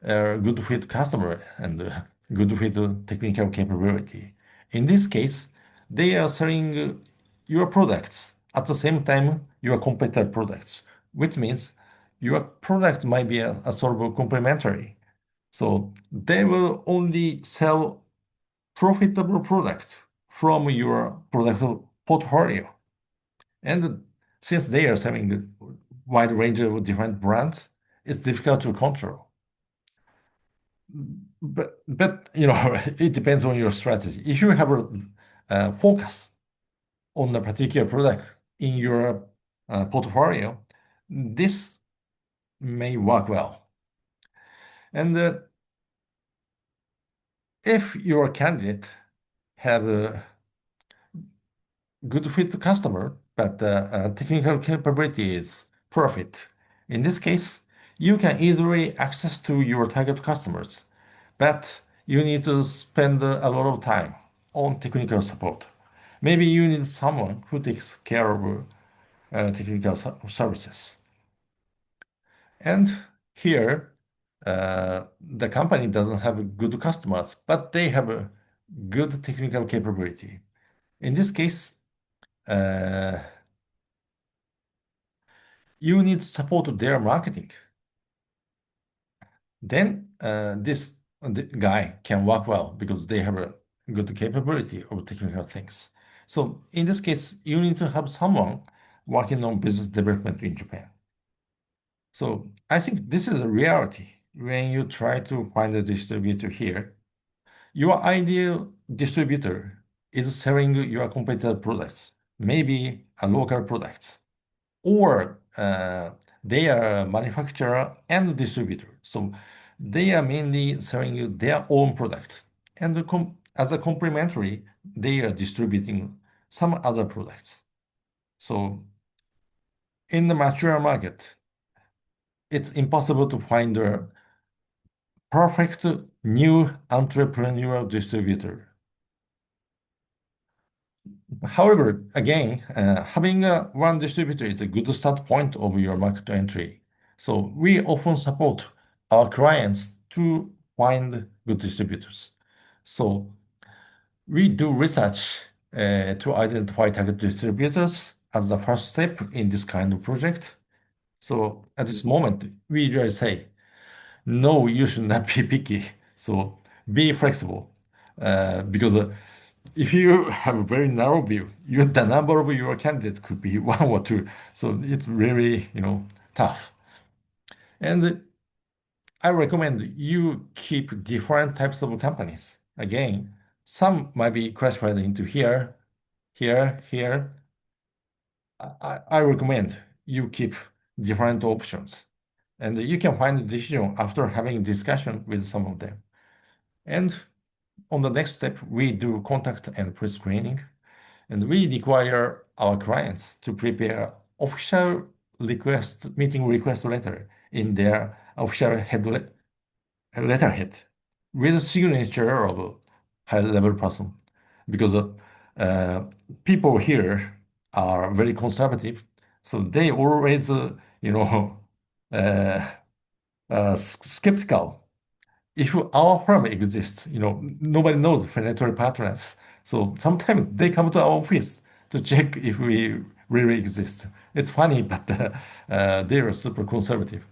[SPEAKER 2] a good fit customer and good fit technical capability. In this case, they are selling your products at the same time your competitor products, which means your product might be a sort of complementary. So they will only sell profitable product from your product portfolio. And since they are selling a wide range of different brands, it's difficult to control. But it depends on your strategy. If you have a focus on a particular product in your portfolio, this may work well. And if your candidate have a good fit customer, but technical capability is profit, in this case, you can easily access to your target customers, but you need to spend a lot of time on technical support. Maybe you need someone who takes care of technical services. And here, the company doesn't have good customers, but they have a good technical capability. In this case, uh, you need to support their marketing. Then this the guy can work well because they have a good capability of technical things. So in this case, you need to have someone working on business development in Japan. So I think this is a reality when you try to find a distributor here. Your ideal distributor is selling your competitor products, maybe a local products, or they are a manufacturer and distributor. So they are mainly selling you their own product. And as a complementary, they are distributing some other products. So in the mature market, it's impossible to find a perfect new entrepreneurial distributor. However, again, having one distributor is a good start point of your market entry. So we often support our clients to find good distributors. So we do research to identify target distributors as the first step in this kind of project. So at this moment, we usually say, no, you should not be picky. So be flexible. Because if you have a very narrow view, the number of your candidates could be one or two. So it's really, tough. And I recommend you keep different types of companies. Again, some might be classified into here, here, here. I recommend you keep different options. And you can find a decision after having discussion with some of them. And on the next step, we do contact and pre-screening, and we require our clients to prepare official meeting request letter in their official letterhead with signature of a high-level person, because uh, people here are very conservative, so they always, uh, skeptical if our firm exists, nobody knows financial partners. So sometimes they come to our office to check if we really exist. It's funny, but they are super conservative.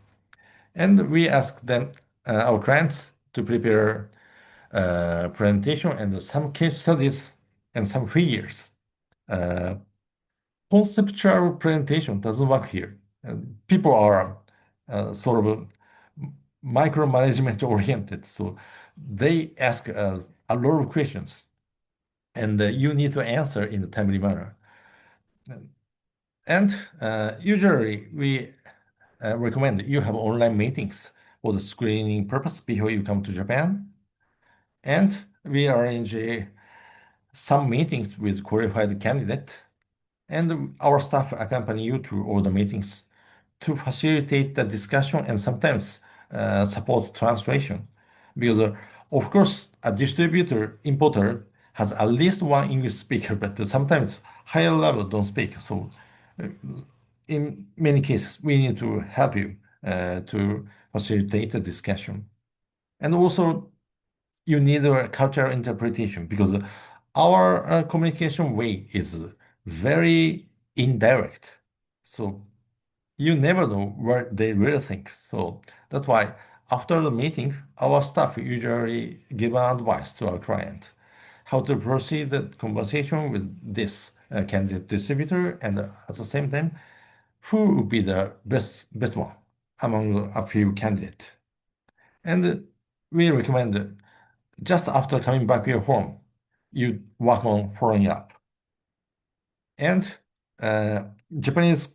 [SPEAKER 2] And we ask them, our clients, to prepare presentation and some case studies and some figures. Uh, Conceptual presentation doesn't work here. People are sort of micromanagement oriented, so they ask a lot of questions, and you need to answer in a timely manner. And usually, we recommend you have online meetings for the screening purpose before you come to Japan, and we arrange some meetings with qualified candidate, and our staff accompany you to all the meetings to facilitate the discussion and sometimes support translation. Because, of course, a distributor, importer has at least one English speaker, but sometimes higher level don't speak. So, uh, in many cases, we need to help you to facilitate the discussion. And also, you need a cultural interpretation because our communication way is very indirect. So you never know what they really think. So that's why after the meeting, our staff usually give an advice to our client how to proceed the conversation with this candidate distributor, and at the same time, who would be the best one among a few candidates. And we recommend just after coming back to your home, you work on following up. And uh, Japanese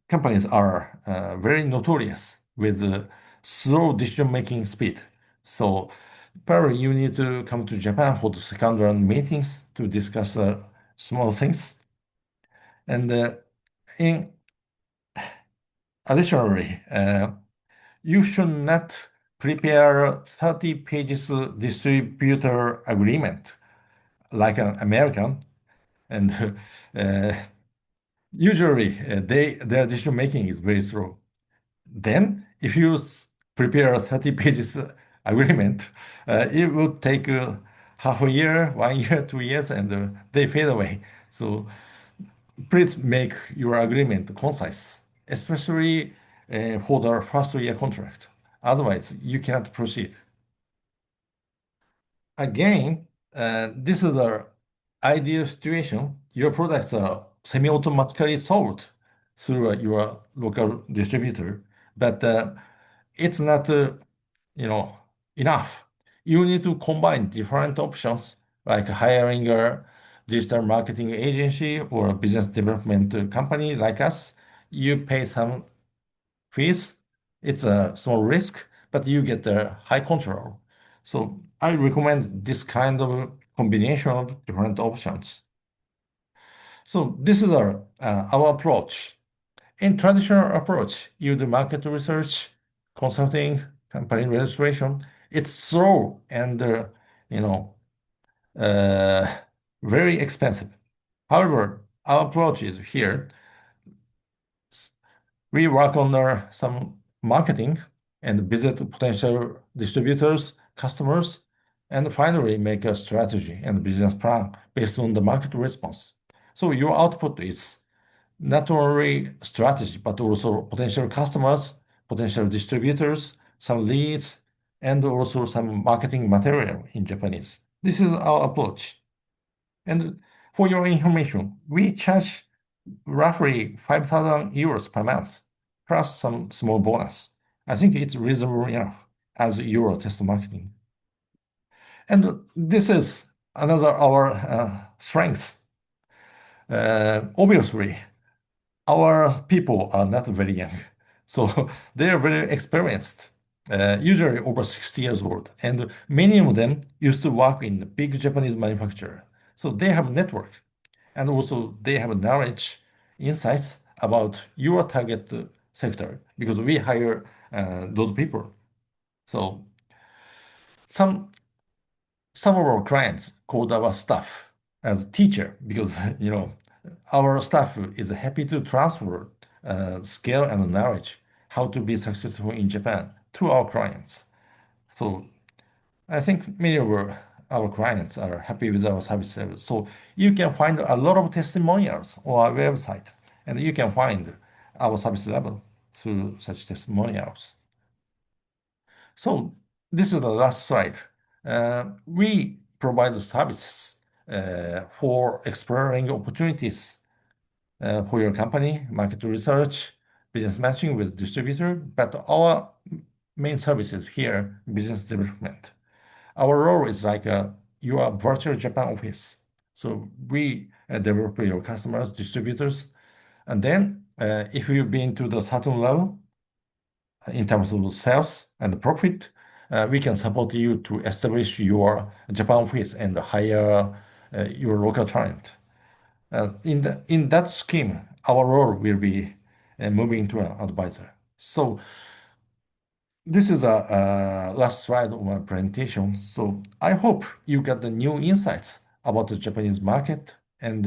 [SPEAKER 2] companies are very notorious with slow decision-making speed. So probably you need to come to Japan for the second round meetings to discuss small things. And in additionally, you should not prepare 30 pages distributor agreement like an American, and uh, usually their decision making is very slow. Then, if you prepare a 30 pages agreement, it will take half a year, 1 year, 2 years, and they fade away. So please make your agreement concise, especially for the first year contract. Otherwise, you cannot proceed. Again, this is the ideal situation. Your products are semi-automatically sold through your local distributor, but it's not, you know, enough. You need to combine different options like hiring a digital marketing agency or a business development company like us. You pay some fees. It's a small risk, but you get a high control. So I recommend this kind of combination of different options. So this is our approach. In traditional approach, you do market research, consulting, company registration. It's slow and you know uh, very expensive. However, our approach is here. We work on some marketing and visit potential distributors, customers, and finally make a strategy and business plan based on the market response. So your output is not only strategy, but also potential customers, potential distributors, some leads, and also some marketing material in Japanese. This is our approach. And for your information, we charge roughly 5,000 euros per month, plus some small bonus. I think it's reasonable enough as Euro test marketing. And this is another our strength. Obviously, our people are not very young, so they are very experienced, usually over 60 years old, and many of them used to work in big Japanese manufacturer. So they have network, and also they have knowledge, insights about your target sector because we hire those people. So some some of our clients called our staff as teacher because our staff is happy to transfer skill and knowledge how to be successful in Japan to our clients. So I think many of our clients are happy with our service level. So you can find a lot of testimonials on our website, and you can find our service level through such testimonials. So this is the last slide. We provide services for exploring opportunities for your company, market research, business matching with distributor, but our main service is here, business development. Our role is like your virtual Japan office. So we develop your customers, distributors, and then if you've been to the certain level, in terms of sales and profit, we can support you to establish your Japan office and hire your local talent. In that scheme, our role will be moving to an advisor. So this is a last slide of my presentation. So I hope you got the new insights about the Japanese market, and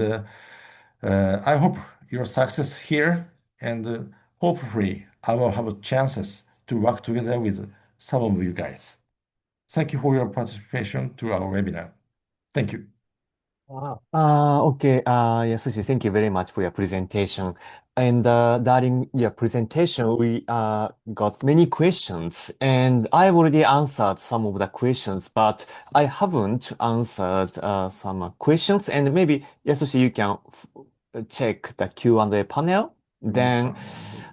[SPEAKER 2] I hope your success here, and hopefully I will have chances to work together with some of you guys. Thank you for your participation to our webinar. Thank you.
[SPEAKER 1] Okay. Yasushi, thank you very much for your presentation. And during your presentation, we got many questions, and I already answered some of the questions, but I haven't answered some questions. And maybe Yasushi, you can check the Q&A panel. Then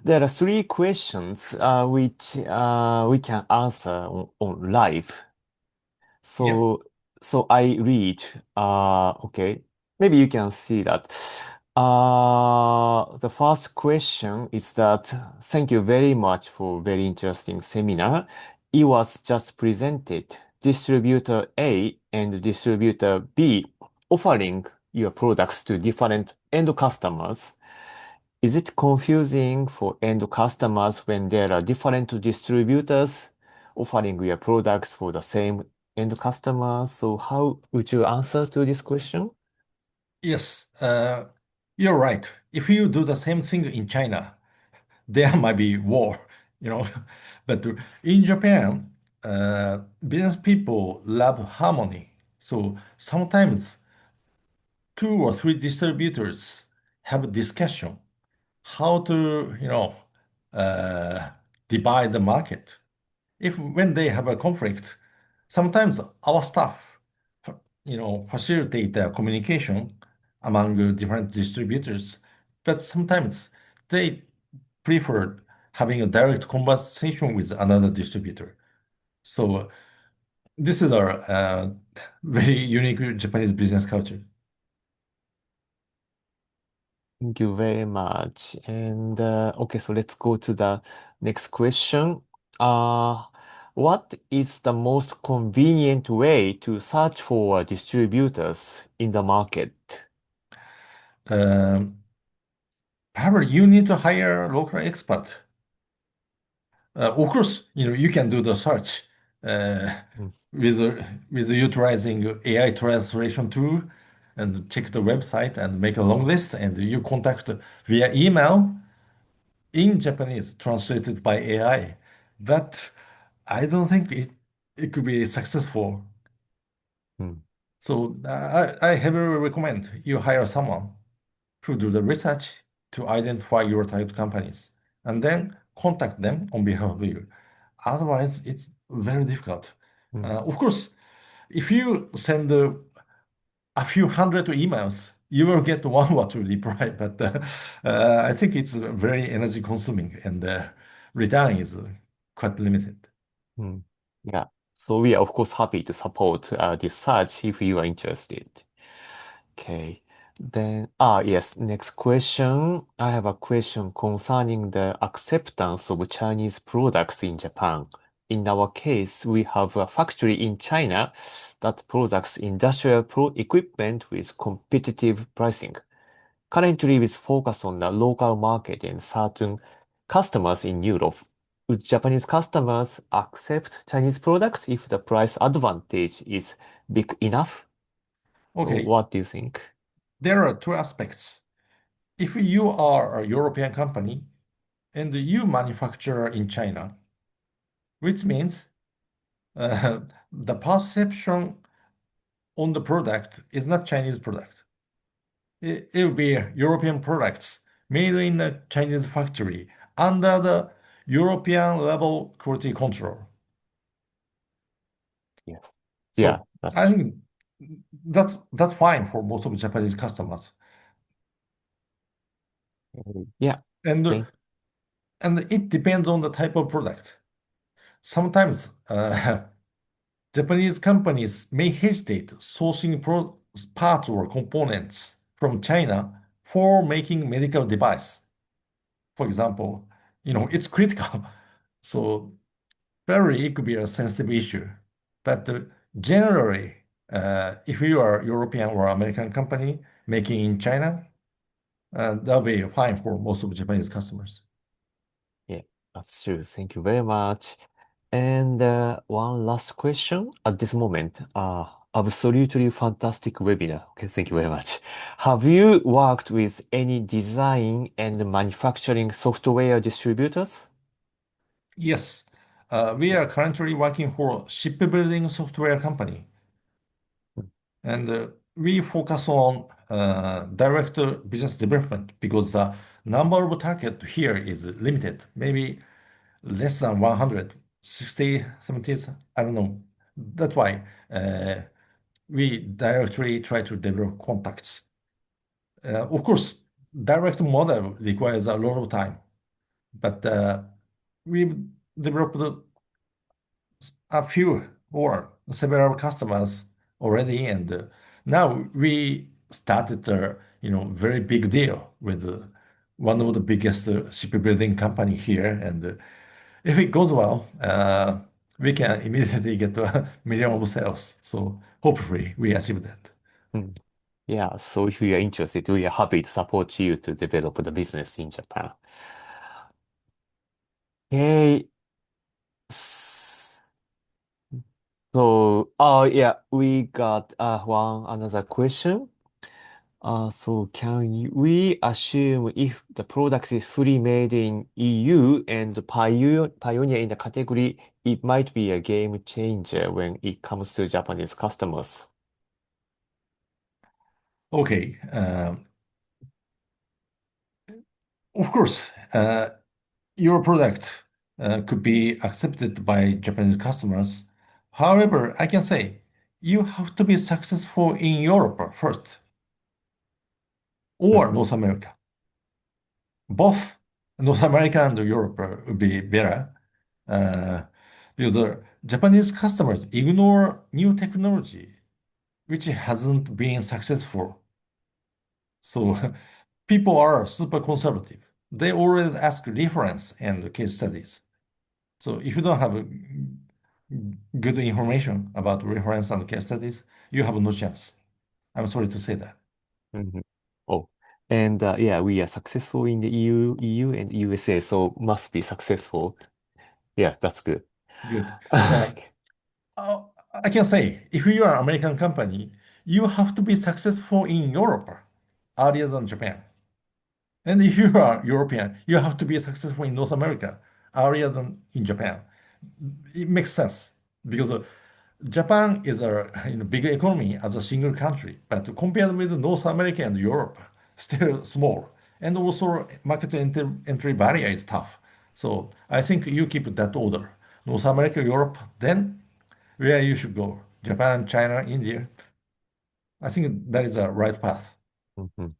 [SPEAKER 1] there are three questions which we can answer on live.
[SPEAKER 2] Yeah.
[SPEAKER 1] So, so I read, okay, maybe you can see that. The first question is that, thank you very much for very interesting seminar. It was just presented, distributor A and distributor B offering your products to different end customers. Is it confusing for end customers when there are different distributors offering your products for the same end customer? So how would you answer to this question?
[SPEAKER 2] Yes, you're right. If you do the same thing in China, there might be war, you know. But in Japan, business people love harmony. So sometimes two or three distributors have a discussion how to, uh, divide the market. If when they have a conflict, sometimes our staff, facilitate the communication among different distributors, but sometimes they prefer having a direct conversation with another distributor. So this is our very unique Japanese business culture.
[SPEAKER 1] Thank you very much. And okay, so let's go to the next question. Uh, what is the most convenient way to search for distributors in the market?
[SPEAKER 2] Um, However, you need to hire a local expert. Of course, you can do the search uh,
[SPEAKER 1] Mm.
[SPEAKER 2] with utilizing AI translation tool. and check the website and make a long list, and you contact via email in Japanese, translated by AI. But I don't think it could be successful.
[SPEAKER 1] Mm,
[SPEAKER 2] So I heavily recommend you hire someone who do the research to identify your target companies and then contact them on behalf of you. Otherwise, it's very difficult.
[SPEAKER 1] mm,
[SPEAKER 2] Of course, if you send a few hundred emails, you will get one or two reply, but I think it's very energy consuming and return is quite limited.
[SPEAKER 1] mm. Yeah. So we are of course happy to support this search if you are interested. Okay. Then, yes, next question. I have a question concerning the acceptance of Chinese products in Japan. In our case, we have a factory in China that products industrial pro equipment with competitive pricing. Currently, with focus on the local market and certain customers in Europe, would Japanese customers accept Chinese products if the price advantage is big enough?
[SPEAKER 2] Okay,
[SPEAKER 1] What do you think?
[SPEAKER 2] there are two aspects. If you are a European company and you manufacture in China, which means the perception on the product is not Chinese product. It will be European products made in a Chinese factory under the European level quality control.
[SPEAKER 1] Yes. Yeah,
[SPEAKER 2] So I
[SPEAKER 1] that's,
[SPEAKER 2] think that's fine for most of Japanese customers.
[SPEAKER 1] yeah.
[SPEAKER 2] And
[SPEAKER 1] Thank,
[SPEAKER 2] and it depends on the type of product. Sometimes Japanese companies may hesitate sourcing parts or components from China for making medical device. For example, it's critical. So very, it could be a sensitive issue. But generally, if you are European or American company making in China, that'll be fine for most of Japanese customers.
[SPEAKER 1] yeah, that's true. Thank you very much. And one last question at this moment. Absolutely fantastic webinar. Okay, thank you very much. Have you worked with any design and manufacturing software distributors?
[SPEAKER 2] Yes, we are currently working for shipbuilding software company, and we focus on direct business development because the number of target here is limited, maybe less than 100, 60, 70, I don't know. That's why we directly try to develop contacts. Of course, direct model requires a lot of time, but we developed a few or several customers already, and now we started a very big deal with one of the biggest shipbuilding company here, and if it goes well, we can immediately get to a million of sales. So hopefully we achieve that.
[SPEAKER 1] Mm. Yeah, so if you are interested, we are happy to support you to develop the business in Japan. Okay. So, yeah, we got one another question. So we assume if the product is fully made in EU and pioneer in the category, it might be a game changer when it comes to Japanese customers?
[SPEAKER 2] Okay, of course, your product could be accepted by Japanese customers. However, I can say you have to be successful in Europe first or
[SPEAKER 1] Mhm,
[SPEAKER 2] North America. Both North America and Europe would be better uh, because the Japanese customers ignore new technology which hasn't been successful. So people are super conservative. They always ask reference and case studies. So if you don't have good information about reference and case studies, you have no chance. I'm sorry to say that.
[SPEAKER 1] mhm. Oh, and yeah, we are successful in the EU and USA, so must be successful. Yeah, that's good.
[SPEAKER 2] Good. Uh, I can say if you are an American company, you have to be successful in Europe earlier than Japan. And if you are European, you have to be successful in North America earlier than in Japan. It makes sense because Japan is a big economy as a single country, but compared with North America and Europe, still small. And also market entry barrier is tough. So I think you keep that order. North America, Europe, then where you should go. Japan, China, India. I think that is a right path.
[SPEAKER 1] Mhm.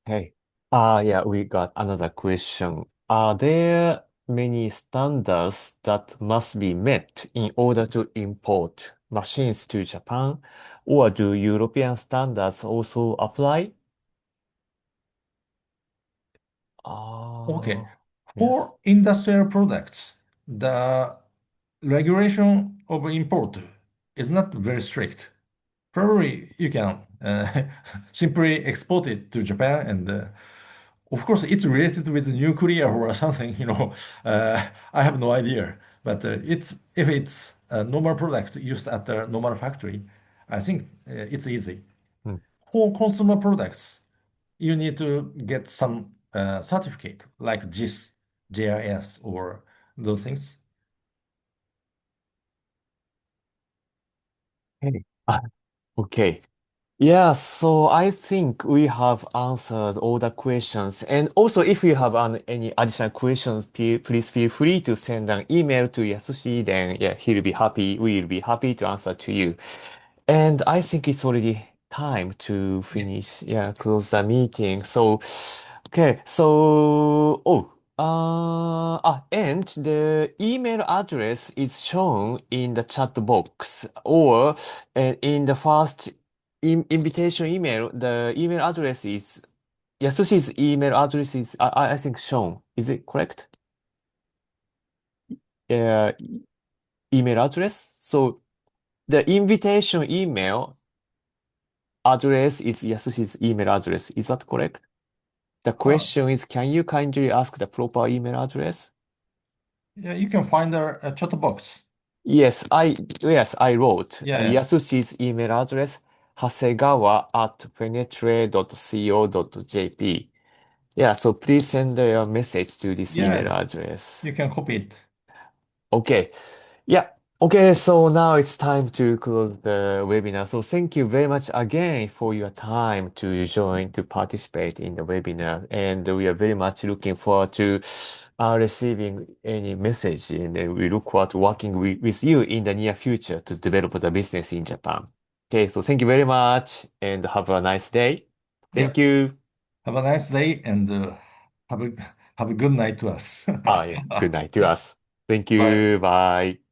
[SPEAKER 1] Hey. Yeah, we got another question. Are there many standards that must be met in order to import machines to Japan? Or do European standards also apply?
[SPEAKER 2] Okay.
[SPEAKER 1] Yes.
[SPEAKER 2] For industrial products, the regulation of import is not very strict. Probably you can simply export it to Japan, and of course it's related with nuclear or something. I have no idea. But it's if it's a normal product used at a normal factory, I think it's easy.
[SPEAKER 1] Hmm.
[SPEAKER 2] For consumer products, you need to get some certificate like GIS, JIS, or those things.
[SPEAKER 1] Hey. Okay. Yeah, so I think we have answered all the questions. And also, if you have any additional questions, please feel free to send an email to Yasushi. Then, yeah, he'll be happy. We'll be happy to answer to you. And I think it's already time to
[SPEAKER 2] Yeah.
[SPEAKER 1] finish, yeah, close the meeting. So, okay, so, and the email address is shown in the chat box or in the first invitation email. The email address is, Yasushi's email address is, I think, shown. Is it correct? Uh, email address. So the invitation email address is Yasushi's email address. Is that correct? The
[SPEAKER 2] Uh,
[SPEAKER 1] question is, can you kindly ask the proper email address?
[SPEAKER 2] yeah, you can find a chat box.
[SPEAKER 1] Yes, I wrote
[SPEAKER 2] Yeah, yeah,
[SPEAKER 1] Yasushi's email address, hasegawa@penetre.co.jp. Yeah, so please send your message to this email
[SPEAKER 2] yeah.
[SPEAKER 1] address.
[SPEAKER 2] You can copy it.
[SPEAKER 1] Okay. Yeah. Okay. So now it's time to close the webinar. So thank you very much again for your time to join to participate in the webinar. And we are very much looking forward to receiving any message. And then we look forward to working with you in the near future to develop the business in Japan. Okay. So thank you very much and have a nice day.
[SPEAKER 2] Yeah.
[SPEAKER 1] Thank you.
[SPEAKER 2] Have a nice day and have a have a good night to us.
[SPEAKER 1] Yeah. Good night to us. Thank
[SPEAKER 2] Bye.
[SPEAKER 1] you. Bye.